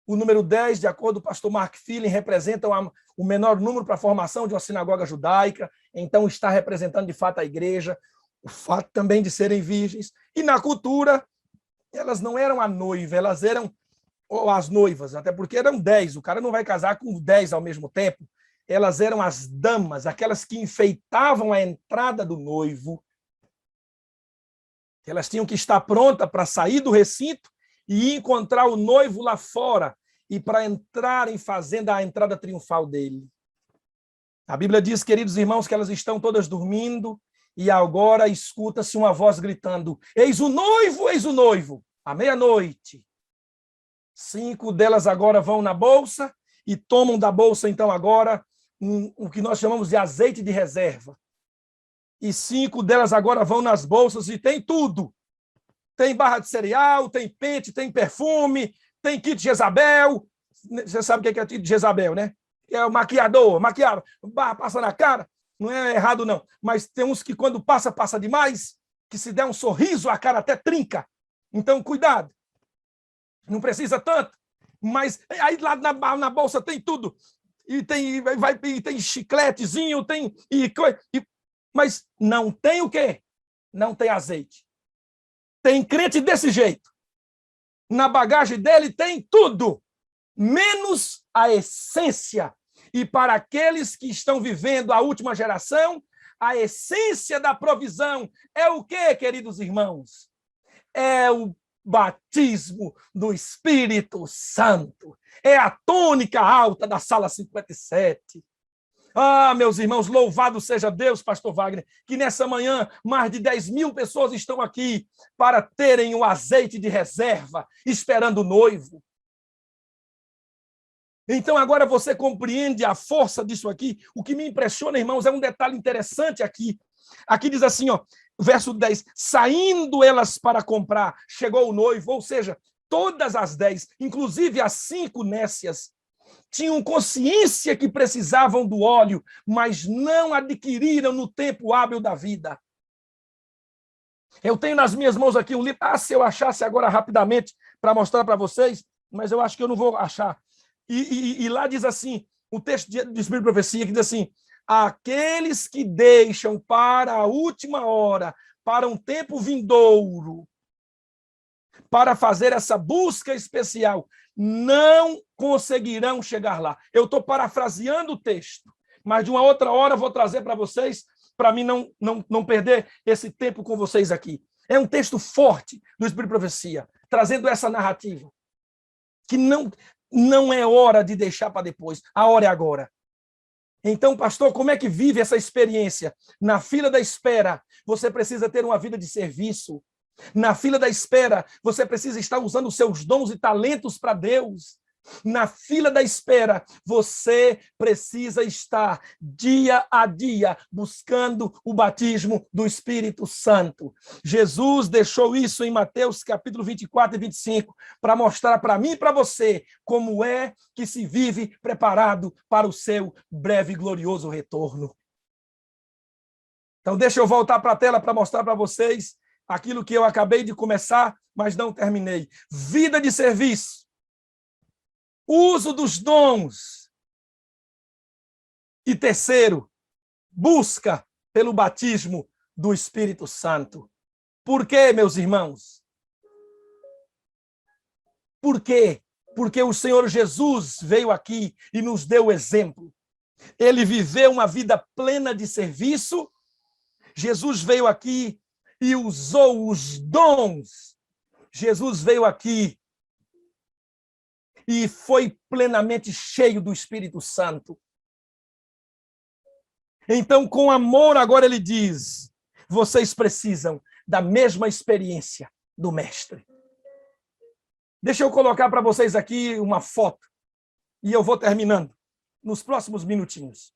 O número 10, de acordo com o pastor Mark Feeling, representa o menor número para a formação de uma sinagoga judaica, então está representando de fato a igreja, o fato também de serem virgens. E na cultura, elas não eram a noiva, elas eram as noivas, até porque eram 10, o cara não vai casar com 10 ao mesmo tempo. Elas eram as damas, aquelas que enfeitavam a entrada do noivo. Elas tinham que estar prontas para sair do recinto e encontrar o noivo lá fora e para entrarem fazendo a entrada triunfal dele. A Bíblia diz, queridos irmãos, que elas estão todas dormindo e agora escuta-se uma voz gritando: eis o noivo, à meia-noite. 5 delas agora vão na bolsa e tomam da bolsa, então, agora, o que nós chamamos de azeite de reserva. E 5 delas agora vão nas bolsas e tem tudo. Tem barra de cereal, tem pente, tem perfume, tem kit Jezabel. Você sabe o que é kit Jezabel, né? É o maquiador, barra passa na cara. Não é errado, não. Mas tem uns que quando passa demais, que se der um sorriso, a cara até trinca. Então, cuidado. Não precisa tanto. Mas aí lá na bolsa tem tudo. E tem chicletezinho, mas não tem o quê? Não tem azeite. Tem crente desse jeito. Na bagagem dele tem tudo, menos a essência. E para aqueles que estão vivendo a última geração, a essência da provisão é o quê, queridos irmãos? É o batismo do Espírito Santo. É a tônica alta da sala 57. Ah, meus irmãos, louvado seja Deus, pastor Wagner, que nessa manhã mais de 10.000 pessoas estão aqui para terem o azeite de reserva, esperando o noivo. Então agora você compreende a força disso aqui. O que me impressiona, irmãos, é um detalhe interessante aqui. Aqui diz assim, ó, verso 10, saindo elas para comprar, chegou o noivo, ou seja, todas as 10, inclusive as 5 nécias, tinham consciência que precisavam do óleo, mas não adquiriram no tempo hábil da vida. Eu tenho nas minhas mãos aqui um livro, se eu achasse agora rapidamente para mostrar para vocês, mas eu acho que eu não vou achar. E lá diz assim, o texto de Espírito de Profecia, que diz assim, aqueles que deixam para a última hora, para um tempo vindouro, para fazer essa busca especial, não conseguirão chegar lá. Eu estou parafraseando o texto, mas de uma outra hora vou trazer para vocês, para mim não perder esse tempo com vocês aqui. É um texto forte do Espírito de Profecia, trazendo essa narrativa, que não é hora de deixar para depois, a hora é agora. Então, pastor, como é que vive essa experiência? Na fila da espera, você precisa ter uma vida de serviço. Na fila da espera, você precisa estar usando os seus dons e talentos para Deus. Na fila da espera, você precisa estar dia a dia buscando o batismo do Espírito Santo. Jesus deixou isso em Mateus capítulo 24 e 25 para mostrar para mim e para você como é que se vive preparado para o seu breve e glorioso retorno. Então, deixa eu voltar para a tela para mostrar para vocês aquilo que eu acabei de começar, mas não terminei. Vida de serviço. Uso dos dons. E terceiro, busca pelo batismo do Espírito Santo. Por quê, meus irmãos? Por quê? Porque o Senhor Jesus veio aqui e nos deu o exemplo. Ele viveu uma vida plena de serviço. Jesus veio aqui e usou os dons. Jesus veio aqui e foi plenamente cheio do Espírito Santo. Então, com amor, agora ele diz, vocês precisam da mesma experiência do Mestre. Deixa eu colocar para vocês aqui uma foto, e eu vou terminando nos próximos minutinhos.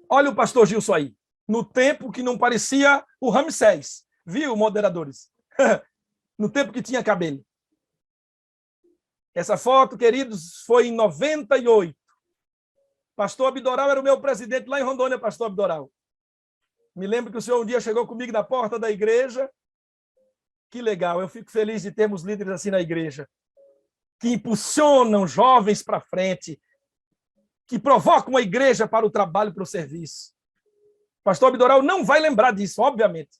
Olha o pastor Gilson aí, no tempo que não parecia o Ramsés, viu, moderadores? No tempo que tinha cabelo. Essa foto, queridos, foi em 98. Pastor Abdoral era o meu presidente lá em Rondônia, pastor Abdoral. Me lembro que o senhor um dia chegou comigo na porta da igreja. Que legal, eu fico feliz de termos líderes assim na igreja, que impulsionam jovens para frente, que provocam a igreja para o trabalho, para o serviço. Pastor Abdoral não vai lembrar disso, obviamente.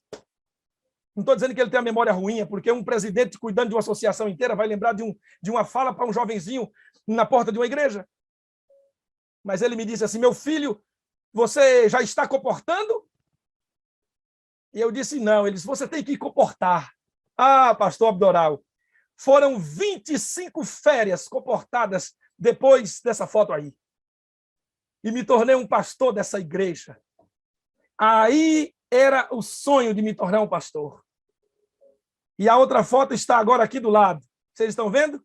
Não estou dizendo que ele tem a memória ruim, porque um presidente cuidando de uma associação inteira vai lembrar de uma fala para um jovenzinho na porta de uma igreja. Mas ele me disse assim, meu filho, você já está comportando? E eu disse, não. Ele disse, você tem que comportar. Ah, pastor Abdoral, foram 25 férias comportadas depois dessa foto aí. E me tornei um pastor dessa igreja. Aí era o sonho de me tornar um pastor. E a outra foto está agora aqui do lado. Vocês estão vendo?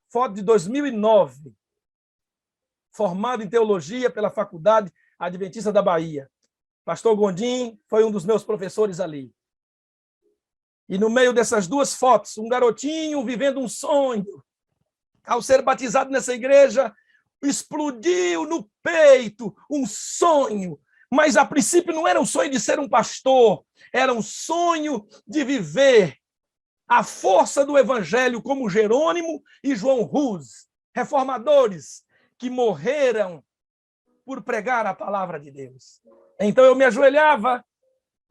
Foto de 2009. Formado em teologia pela Faculdade Adventista da Bahia. Pastor Gondim foi um dos meus professores ali. E no meio dessas duas fotos, um garotinho vivendo um sonho. Ao ser batizado nessa igreja, explodiu no peito um sonho. Mas, a princípio, não era um sonho de ser um pastor. Era um sonho de viver a força do evangelho como Jerônimo e João Hus, reformadores que morreram por pregar a palavra de Deus. Então, eu me ajoelhava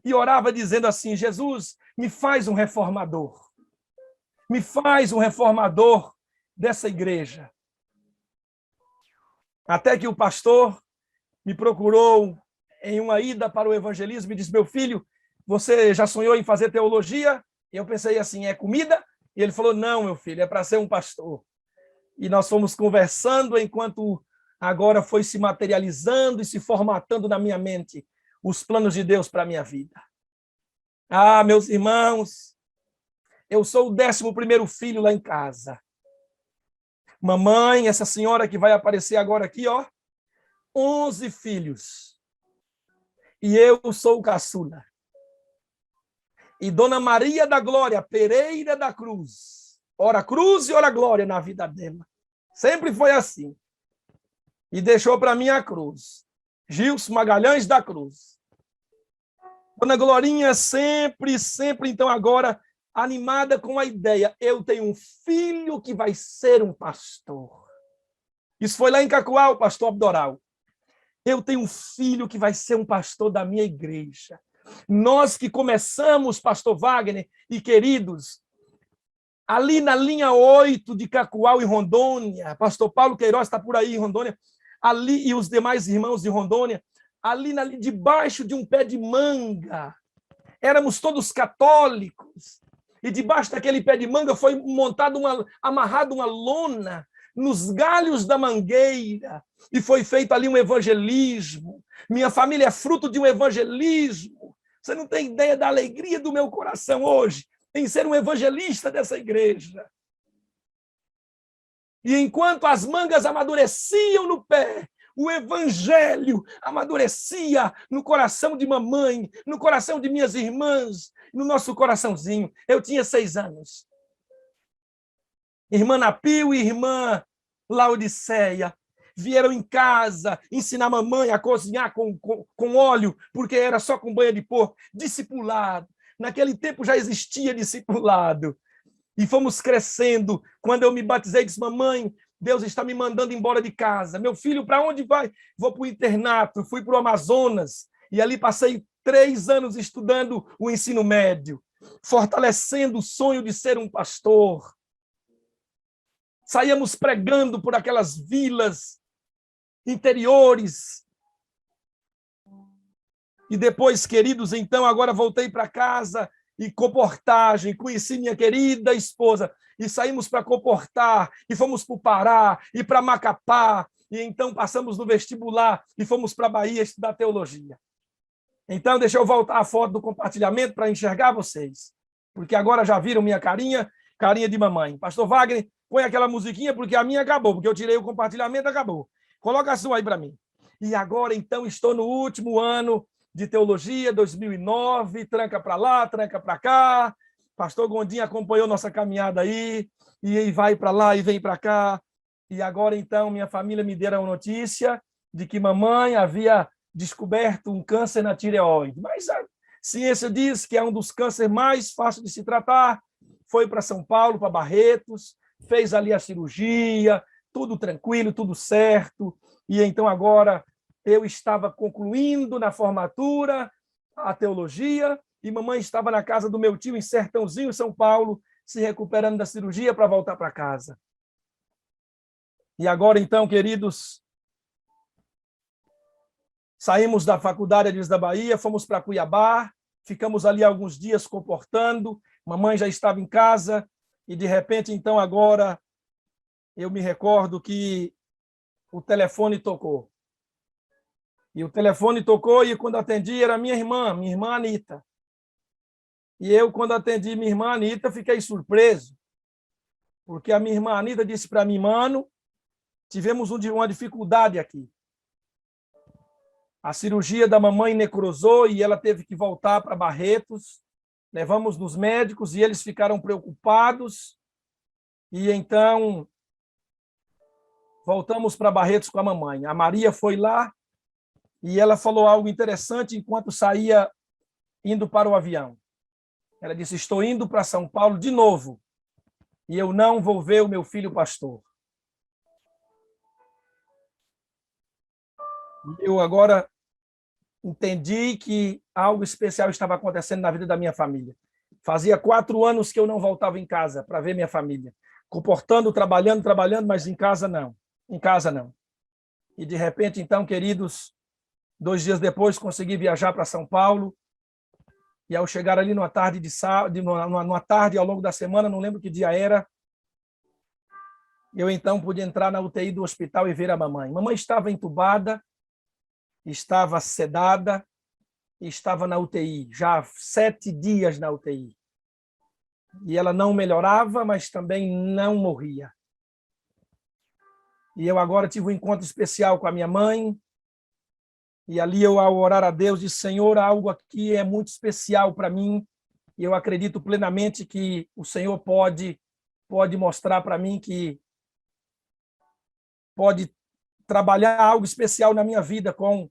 e orava dizendo assim, Jesus, me faz um reformador. Me faz um reformador dessa igreja. Até que o pastor me procurou em uma ida para o evangelismo e disse, meu filho, você já sonhou em fazer teologia? E eu pensei assim, é comida? E ele falou, não, meu filho, é para ser um pastor. E nós fomos conversando enquanto agora foi se materializando e se formatando na minha mente os planos de Deus para a minha vida. Ah, meus irmãos, eu sou o 11º filho lá em casa. Mamãe, essa senhora que vai aparecer agora aqui, ó, 11 filhos. E eu sou o caçula. E Dona Maria da Glória Pereira da Cruz, ora cruz e ora glória na vida dela. Sempre foi assim. E deixou para mim a cruz. Gilson Magalhães da Cruz. Dona Glorinha sempre, então agora, animada com a ideia, eu tenho um filho que vai ser um pastor. Isso foi lá em Cacoal, pastor Abdoral. Eu tenho um filho que vai ser um pastor da minha igreja. Nós que começamos, pastor Wagner e queridos, ali na linha 8 de Cacoal, em Rondônia, pastor Paulo Queiroz está por aí em Rondônia, ali e os demais irmãos de Rondônia, ali debaixo de um pé de manga, éramos todos católicos, e debaixo daquele pé de manga foi amarrado uma lona nos galhos da mangueira, e foi feito ali um evangelismo. Minha família é fruto de um evangelismo. Você não tem ideia da alegria do meu coração hoje em ser um evangelista dessa igreja. E enquanto as mangas amadureciam no pé, o evangelho amadurecia no coração de mamãe, no coração de minhas irmãs, no nosso coraçãozinho. Eu tinha 6 anos. Irmã Napio e irmã Laodiceia vieram em casa ensinar mamãe a cozinhar com óleo, porque era só com banha de porco. Discipulado. Naquele tempo já existia discipulado. E fomos crescendo. Quando eu me batizei, disse, mamãe, Deus está me mandando embora de casa. Meu filho, para onde vai? Vou para o internato. Fui para o Amazonas. E ali passei 3 anos estudando o ensino médio, fortalecendo o sonho de ser um pastor. Saíamos pregando por aquelas vilas interiores. E depois, queridos, então, agora voltei para casa e comportagem, conheci minha querida esposa, e saímos para comportar, e fomos para o Pará, e para Macapá, e então passamos no vestibular, e fomos para a Bahia estudar teologia. Então, deixa eu voltar a foto do compartilhamento para enxergar vocês. porque agora já viram minha carinha, carinha de mamãe. Pastor Wagner, põe aquela musiquinha, porque a minha acabou, porque eu tirei o compartilhamento, acabou. Coloca a sua aí para mim. E agora, então, estou no último ano de teologia, 2009, tranca para lá, tranca para cá. Pastor Gondim acompanhou nossa caminhada aí, e aí vai para lá e vem para cá. E agora, então, minha família me deu a notícia de que mamãe havia descoberto um câncer na tireoide. Mas a ciência diz que é um dos cânceres mais fáceis de se tratar. Foi para São Paulo, para Barretos, fez ali a cirurgia, tudo tranquilo, tudo certo. E então agora eu estava concluindo na formatura a teologia e mamãe estava na casa do meu tio em Sertãozinho, São Paulo, se recuperando da cirurgia para voltar para casa. E agora, então, queridos, saímos da faculdade da Bahia, fomos para Cuiabá, ficamos ali alguns dias comportando, mamãe já estava em casa, e de repente, então, agora, eu me recordo que o telefone tocou. E o telefone tocou, e quando atendi, era minha irmã Anita. E eu, quando atendi minha irmã Anita, fiquei surpreso, porque a minha irmã Anita disse para mim, mano, tivemos uma dificuldade aqui. A cirurgia da mamãe necrosou e ela teve que voltar para Barretos. Levamos nos médicos e eles ficaram preocupados. E então voltamos para Barretos com a mamãe. A Maria foi lá e ela falou algo interessante enquanto saía indo para o avião. Ela disse, estou indo para São Paulo de novo e eu não vou ver o meu filho pastor. Eu agora entendi que algo especial estava acontecendo na vida da minha família. Fazia 4 anos que eu não voltava em casa para ver minha família. Comportando, trabalhando, mas em casa não. Em casa não. E de repente, então, queridos, 2 dias depois consegui viajar para São Paulo. E ao chegar ali numa tarde numa tarde ao longo da semana, não lembro que dia era, eu então pude entrar na UTI do hospital e ver a mamãe. Mamãe estava entubada, estava sedada, estava na UTI, já 7 dias na UTI. E ela não melhorava, mas também não morria. E eu agora tive um encontro especial com a minha mãe, e ali eu, ao orar a Deus, disse, Senhor, algo aqui é muito especial para mim, e eu acredito plenamente que o Senhor pode mostrar para mim que pode trabalhar algo especial na minha vida com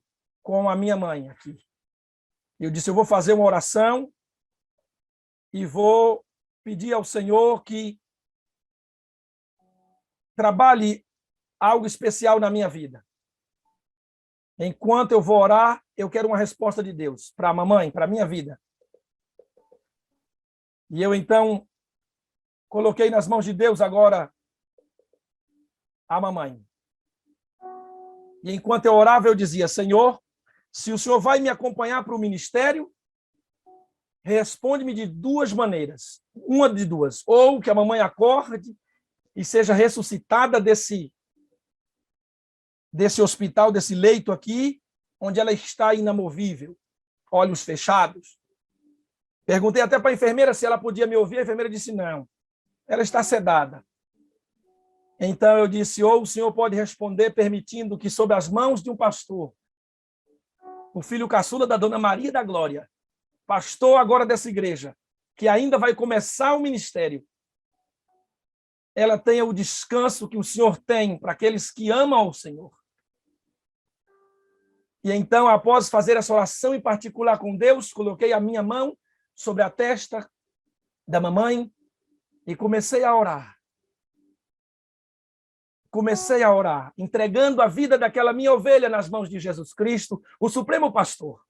a minha mãe aqui. Eu disse, eu vou fazer uma oração e vou pedir ao Senhor que trabalhe algo especial na minha vida. Enquanto eu vou orar, eu quero uma resposta de Deus para a mamãe, para a minha vida. E eu, então, coloquei nas mãos de Deus agora a mamãe. E enquanto eu orava, eu dizia, Senhor, se o Senhor vai me acompanhar para o ministério, responde-me de 2 maneiras. Uma de 2. Ou que a mamãe acorde e seja ressuscitada desse hospital, desse leito aqui, onde ela está inamovível, olhos fechados. Perguntei até para a enfermeira se ela podia me ouvir, a enfermeira disse não, ela está sedada. Então eu disse, ou o Senhor pode responder permitindo que sob as mãos de um pastor, o filho caçula da Dona Maria da Glória, pastor agora dessa igreja, que ainda vai começar o ministério, ela tenha o descanso que o Senhor tem para aqueles que amam o Senhor. E então, após fazer essa oração em particular com Deus, coloquei a minha mão sobre a testa da mamãe e comecei a orar. Comecei a orar, entregando a vida daquela minha ovelha nas mãos de Jesus Cristo, o Supremo Pastor.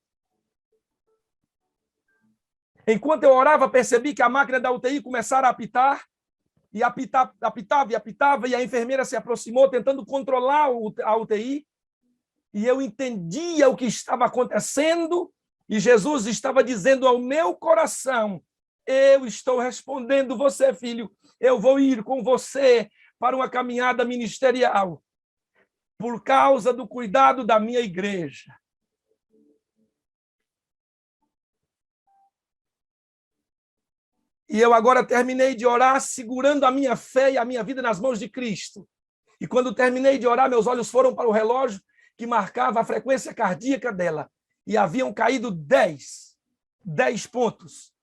Enquanto eu orava, percebi que a máquina da UTI começara a apitar, e apitava, e a enfermeira se aproximou, tentando controlar a UTI, e eu entendia o que estava acontecendo, e Jesus estava dizendo ao meu coração, eu estou respondendo você, filho, eu vou ir com você para uma caminhada ministerial, por causa do cuidado da minha igreja. E eu agora terminei de orar segurando a minha fé e a minha vida nas mãos de Cristo. E quando terminei de orar, meus olhos foram para o relógio que marcava a frequência cardíaca dela. E haviam caído 10 pontos.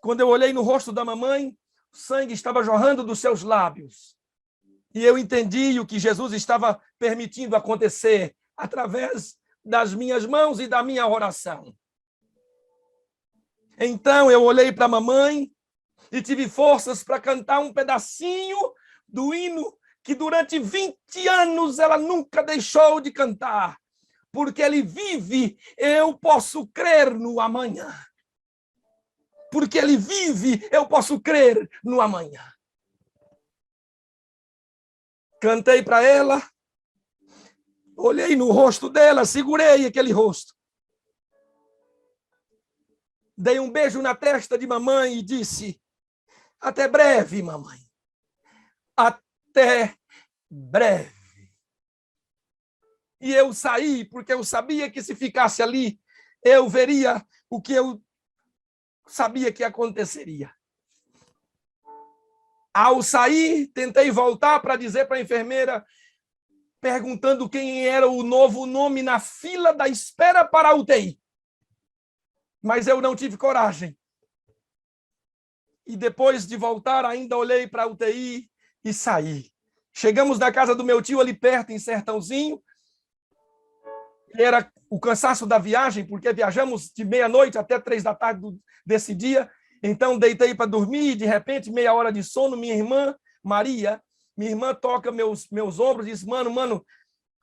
Quando eu olhei no rosto da mamãe, o sangue estava jorrando dos seus lábios. E eu entendi o que Jesus estava permitindo acontecer através das minhas mãos e da minha oração. Então eu olhei para a mamãe e tive forças para cantar um pedacinho do hino que durante 20 anos ela nunca deixou de cantar. Porque ele vive, eu posso crer no amanhã. Porque ele vive, eu posso crer no amanhã. Cantei para ela, olhei no rosto dela, segurei aquele rosto. Dei um beijo na testa de mamãe e disse: até breve, mamãe. Até breve. E eu saí, porque eu sabia que se ficasse ali, eu veria o que eu sabia que aconteceria. Ao sair, tentei voltar para dizer para a enfermeira, perguntando quem era o novo nome na fila da espera para a UTI. Mas eu não tive coragem. E depois de voltar, ainda olhei para a UTI e saí. Chegamos na casa do meu tio ali perto, em Sertãozinho. Era o cansaço da viagem, porque viajamos de meia-noite até 3 da tarde desse dia. Então, deitei para dormir, de repente, meia hora de sono, minha irmã, Maria, minha irmã toca meus ombros e diz: mano,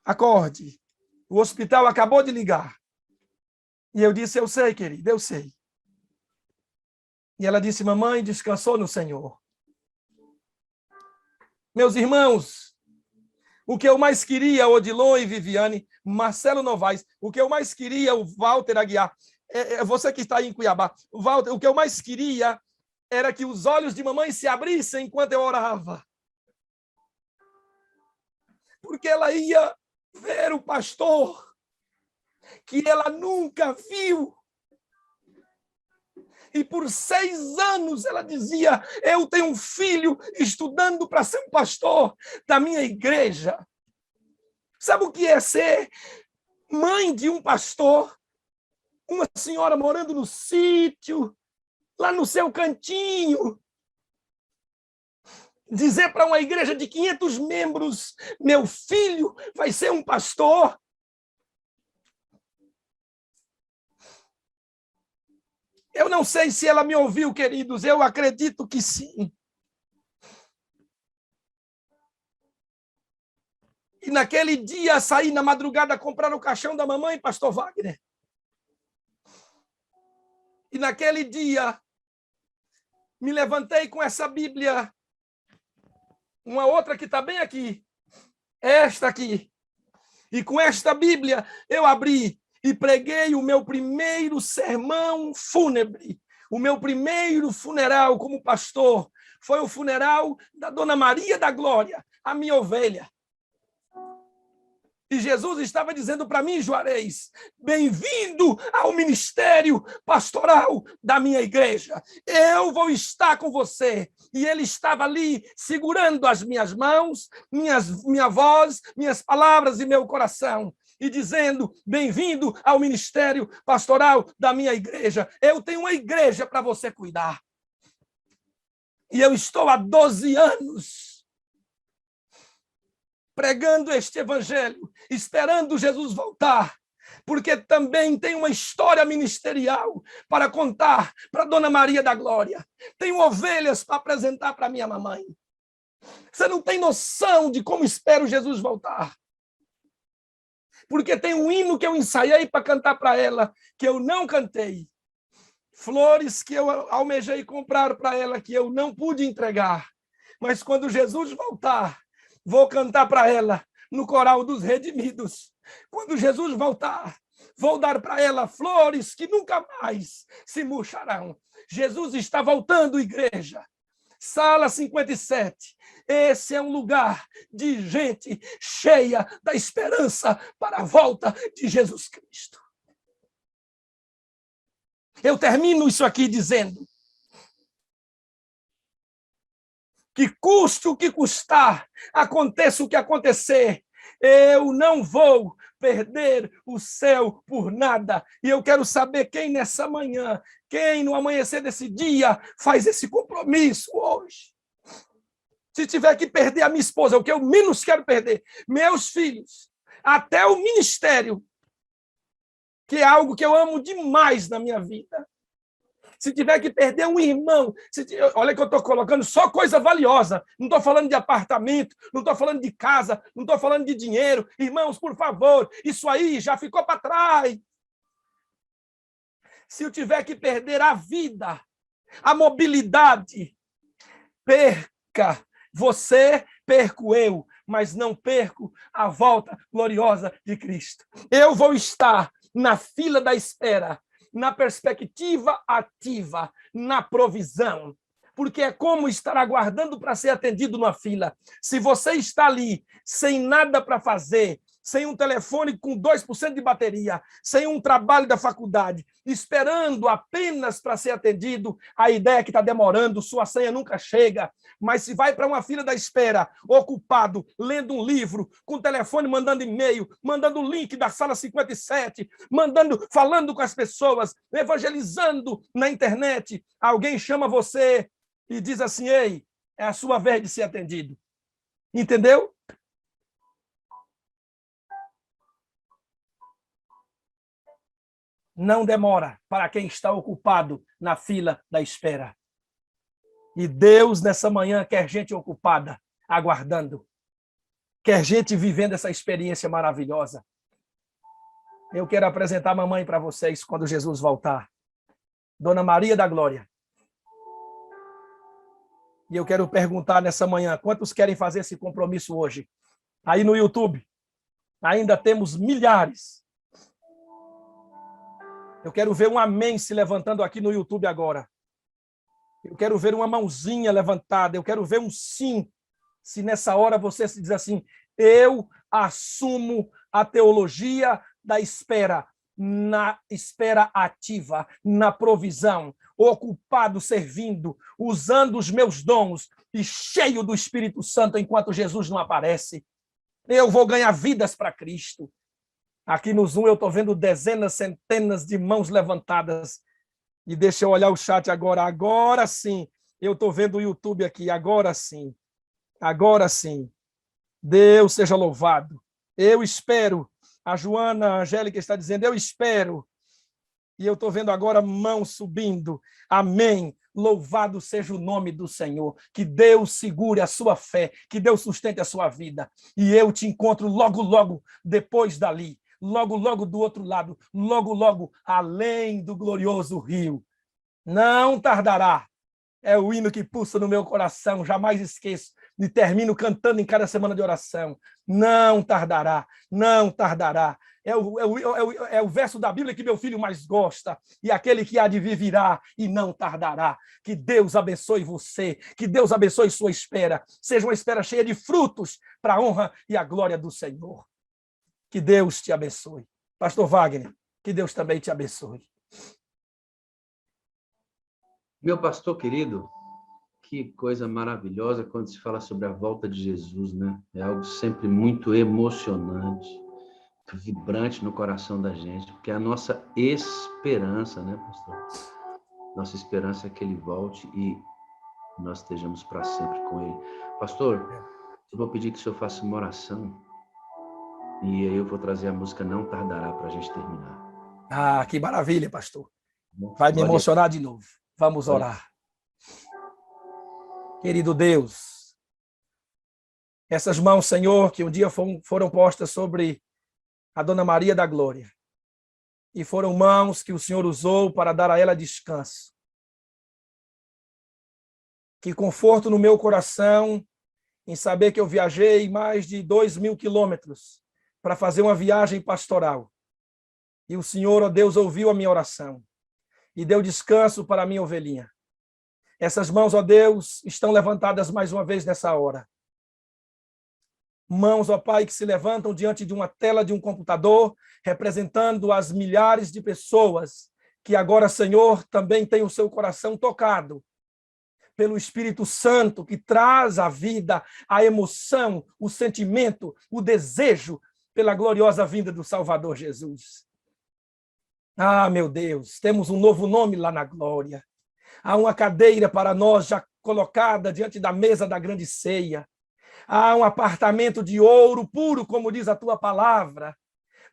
acorde. O hospital acabou de ligar. E eu disse: eu sei, querida, eu sei. E ela disse: mamãe, descansou no Senhor. Meus irmãos, o que eu mais queria, Odilon e Viviane, Marcelo Novaes, o que eu mais queria, o Walter Aguiar, você que está aí em Cuiabá, Walter, o que eu mais queria era que os olhos de mamãe se abrissem enquanto eu orava. Porque ela ia ver o pastor que ela nunca viu. E por 6 anos ela dizia: eu tenho um filho estudando para ser um pastor da minha igreja. Sabe o que é ser mãe de um pastor? Uma senhora morando no sítio, lá no seu cantinho. Dizer para uma igreja de 500 membros: meu filho vai ser um pastor. Eu não sei se ela me ouviu, queridos, eu acredito que sim. E naquele dia saí na madrugada a comprar o caixão da mamãe, pastor Wagner. E naquele dia me levantei com essa Bíblia, uma outra que está bem aqui, esta aqui. E com esta Bíblia eu abri e preguei o meu primeiro sermão fúnebre. O meu primeiro funeral como pastor foi o funeral da Dona Maria da Glória, a minha ovelha. E Jesus estava dizendo para mim: Juarez, bem-vindo ao ministério pastoral da minha igreja. Eu vou estar com você. E ele estava ali segurando as minhas mãos, minha voz, minhas palavras e meu coração. E dizendo: bem-vindo ao ministério pastoral da minha igreja. Eu tenho uma igreja para você cuidar. E eu estou há 12 anos pregando este evangelho, esperando Jesus voltar, porque também tem uma história ministerial para contar para Dona Maria da Glória. Tenho ovelhas para apresentar para minha mamãe. Você não tem noção de como espero Jesus voltar. Porque tem um hino que eu ensaiei para cantar para ela, que eu não cantei. Flores que eu almejei comprar para ela, que eu não pude entregar. Mas quando Jesus voltar, vou cantar para ela no coral dos redimidos. Quando Jesus voltar, vou dar para ela flores que nunca mais se murcharão. Jesus está voltando, igreja. Sala 57. Esse é um lugar de gente cheia da esperança para a volta de Jesus Cristo. Eu termino isso aqui dizendo: que custe o que custar, aconteça o que acontecer, eu não vou perder o céu por nada. E eu quero saber quem nessa manhã, quem no amanhecer desse dia faz esse compromisso hoje. Se tiver que perder a minha esposa, o que eu menos quero perder, meus filhos, até o ministério, que é algo que eu amo demais na minha vida. Se tiver que perder um irmão, olha que eu estou colocando só coisa valiosa, não estou falando de apartamento, não estou falando de casa, não estou falando de dinheiro. Irmãos, por favor, isso aí já ficou para trás. Se eu tiver que perder a vida, a mobilidade, perca você, perco eu, mas não perco a volta gloriosa de Cristo. Eu vou estar na fila da espera, na perspectiva ativa, na provisão. Porque é como estar aguardando para ser atendido numa fila. Se você está ali, sem nada para fazer, sem um telefone com 2% de bateria, sem um trabalho da faculdade, esperando apenas para ser atendido, a ideia é que está demorando, sua senha nunca chega. Mas se vai para uma fila da espera, ocupado, lendo um livro, com o telefone mandando e-mail, mandando o link da sala 57, falando com as pessoas, evangelizando na internet, alguém chama você e diz assim: ei, é a sua vez de ser atendido. Entendeu? Não demora para quem está ocupado na fila da espera. E Deus, nessa manhã, quer gente ocupada, aguardando. Quer gente vivendo essa experiência maravilhosa. Eu quero apresentar a mamãe para vocês quando Jesus voltar. Dona Maria da Glória. E eu quero perguntar nessa manhã, quantos querem fazer esse compromisso hoje? Aí no YouTube, ainda temos milhares. Eu quero ver um amém se levantando aqui no YouTube agora. Eu quero ver uma mãozinha levantada. Eu quero ver um sim. Se nessa hora você se diz assim: eu assumo a teologia da espera, na espera ativa, na provisão, ocupado, servindo, usando os meus dons e cheio do Espírito Santo enquanto Jesus não aparece. Eu vou ganhar vidas para Cristo. Aqui no Zoom eu estou vendo dezenas, centenas de mãos levantadas. E deixa eu olhar o chat agora. Agora sim. Eu estou vendo o YouTube aqui. Agora sim. Agora sim. Deus seja louvado. Eu espero. A Joana Angélica está dizendo: eu espero. E eu estou vendo agora mãos subindo. Amém. Louvado seja o nome do Senhor. Que Deus segure a sua fé. Que Deus sustente a sua vida. E eu te encontro logo, logo depois dali. Logo, logo do outro lado, logo, logo além do glorioso rio. Não tardará. É o hino que pulsa no meu coração, jamais esqueço. E termino cantando em cada semana de oração. Não tardará, não tardará. É o verso da Bíblia que meu filho mais gosta. E aquele que há de vir virá e não tardará. Que Deus abençoe você, que Deus abençoe sua espera. Seja uma espera cheia de frutos para a honra e a glória do Senhor. Que Deus te abençoe. Pastor Wagner, que Deus também te abençoe. Meu pastor querido, que coisa maravilhosa quando se fala sobre a volta de Jesus, né? É algo sempre muito emocionante, vibrante no coração da gente, porque é a nossa esperança, né, pastor? Nossa esperança é que ele volte e nós estejamos para sempre com ele. Pastor, eu vou pedir que o senhor faça uma oração. E aí eu vou trazer a música Não Tardará para a gente terminar. Ah, que maravilha, pastor. Vai me emocionar de novo. Vamos orar. Querido Deus, essas mãos, Senhor, que um dia foram postas sobre a Dona Maria da Glória, e foram mãos que o Senhor usou para dar a ela descanso. Que conforto no meu coração em saber que eu viajei mais de 2.000 quilômetros para fazer uma viagem pastoral. E o Senhor, ó Deus, ouviu a minha oração e deu descanso para a minha ovelhinha. Essas mãos, ó Deus, estão levantadas mais uma vez nessa hora. Mãos, ó Pai, que se levantam diante de uma tela de um computador, representando as milhares de pessoas que agora, Senhor, também têm o seu coração tocado pelo Espírito Santo, que traz a vida, a emoção, o sentimento, o desejo pela gloriosa vinda do Salvador Jesus. Ah, meu Deus, temos um novo nome lá na glória. Há uma cadeira para nós já colocada diante da mesa da grande ceia. Há um apartamento de ouro puro, como diz a tua palavra.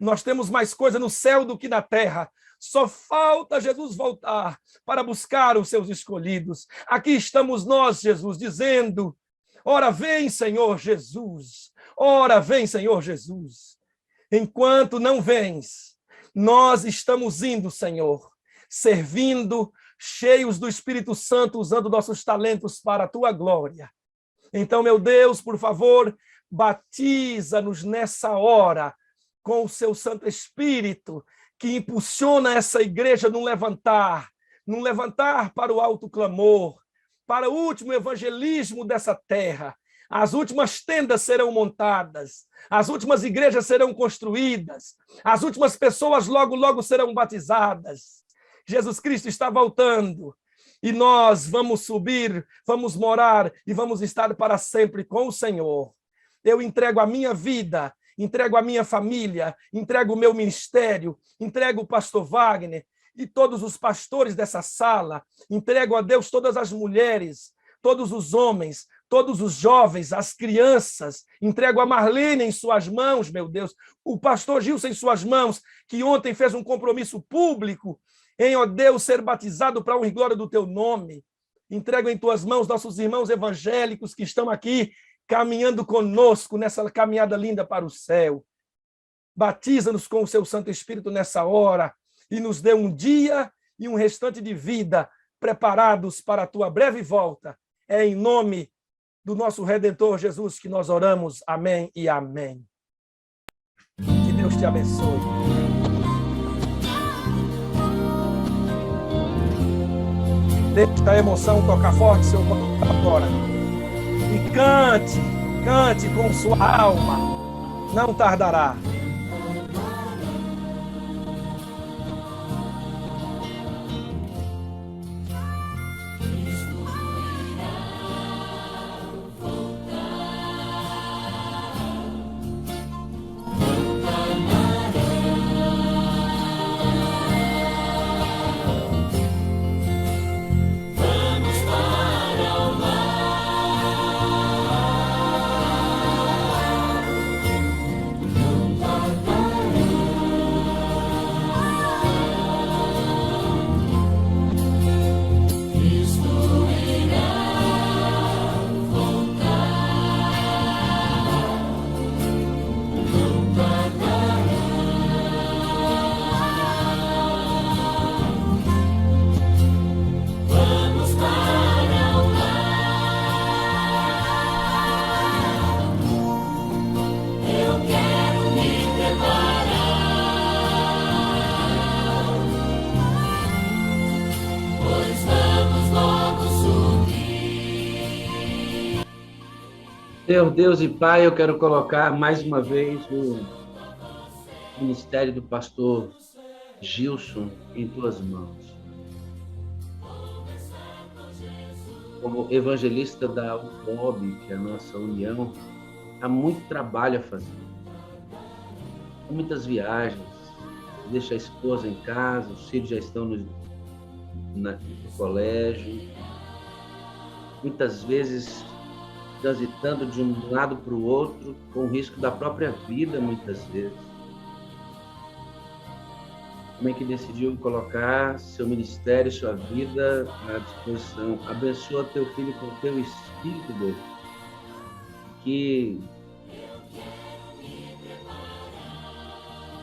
Nós temos mais coisa no céu do que na terra. Só falta Jesus voltar para buscar os seus escolhidos. Aqui estamos nós, Jesus, dizendo: ora vem, Senhor Jesus. Ora vem, Senhor Jesus. Enquanto não vens, nós estamos indo, Senhor, servindo, cheios do Espírito Santo, usando nossos talentos para a tua glória. Então, meu Deus, por favor, batiza-nos nessa hora com o seu Santo Espírito, que impulsiona essa igreja num levantar para o alto clamor, para o último evangelismo dessa terra. As últimas tendas serão montadas, as últimas igrejas serão construídas, as últimas pessoas logo, logo serão batizadas. Jesus Cristo está voltando e nós vamos subir, vamos morar e vamos estar para sempre com o Senhor. Eu entrego a minha vida, entrego a minha família, entrego o meu ministério, entrego o pastor Wagner e todos os pastores dessa sala, entrego a Deus todas as mulheres, todos os homens, todos os jovens, as crianças, entrego a Marlene em suas mãos, meu Deus, o pastor Gilson em suas mãos, que ontem fez um compromisso público em, ó Deus, ser batizado para a honra e glória do teu nome. Entrego em tuas mãos nossos irmãos evangélicos que estão aqui caminhando conosco nessa caminhada linda para o céu. Batiza-nos com o seu Santo Espírito nessa hora e nos dê um dia e um restante de vida preparados para a tua breve volta. É em nome do nosso Redentor Jesus que nós oramos. Amém e amém. Que Deus te abençoe. Deixa a emoção tocar forte seu coração agora. E cante com sua alma. Não tardará. Senhor Deus e Pai, eu quero colocar mais uma vez o ministério do pastor Gilson em tuas mãos. Como evangelista da UFOB, que é a nossa união, há muito trabalho a fazer. Há muitas viagens, deixa a esposa em casa, os filhos já estão no colégio. Muitas vezes transitando de um lado para o outro, com o risco da própria vida, muitas vezes. Como é que decidiu colocar seu ministério, sua vida à disposição? Abençoa teu filho com teu Espírito, Deus. Que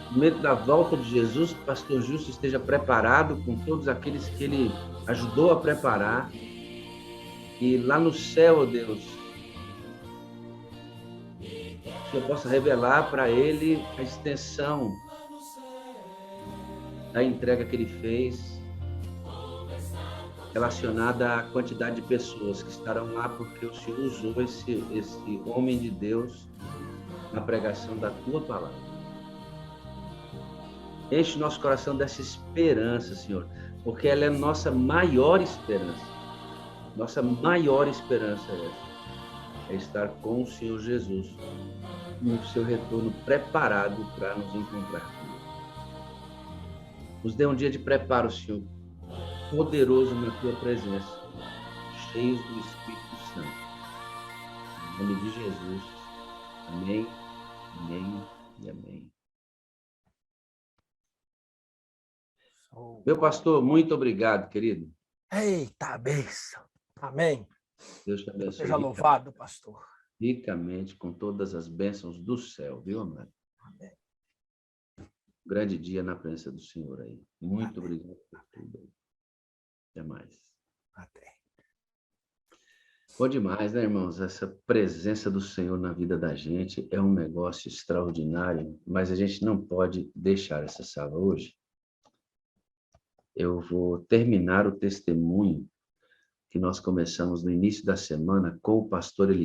no momento da volta de Jesus, o pastor Justo esteja preparado com todos aqueles que ele ajudou a preparar. E lá no céu, ó Deus, que eu possa revelar para ele a extensão da entrega que ele fez, relacionada à quantidade de pessoas que estarão lá, porque o Senhor usou esse homem de Deus na pregação da tua palavra. Enche o nosso coração dessa esperança, Senhor, porque ela é a nossa maior esperança. Nossa maior esperança é essa. É estar com o Senhor Jesus no seu retorno preparado para nos encontrar. Nos dê um dia de preparo, Senhor, poderoso na tua presença, cheios do Espírito Santo. Em nome de Jesus. Amém, amém e amém. Meu pastor, muito obrigado, querido. Eita, bênção. Amém. Deus te abençoe. Seja louvado, pastor. Ricamente, com todas as bênçãos do céu, viu, amado? Amém. Grande dia na presença do Senhor aí. Muito Amém. obrigado por tudo. Até mais. Até. Bom demais, né, irmãos? Essa presença do Senhor na vida da gente é um negócio extraordinário, mas a gente não pode deixar essa sala hoje. Eu vou terminar o testemunho que nós começamos no início da semana com o pastor Elias.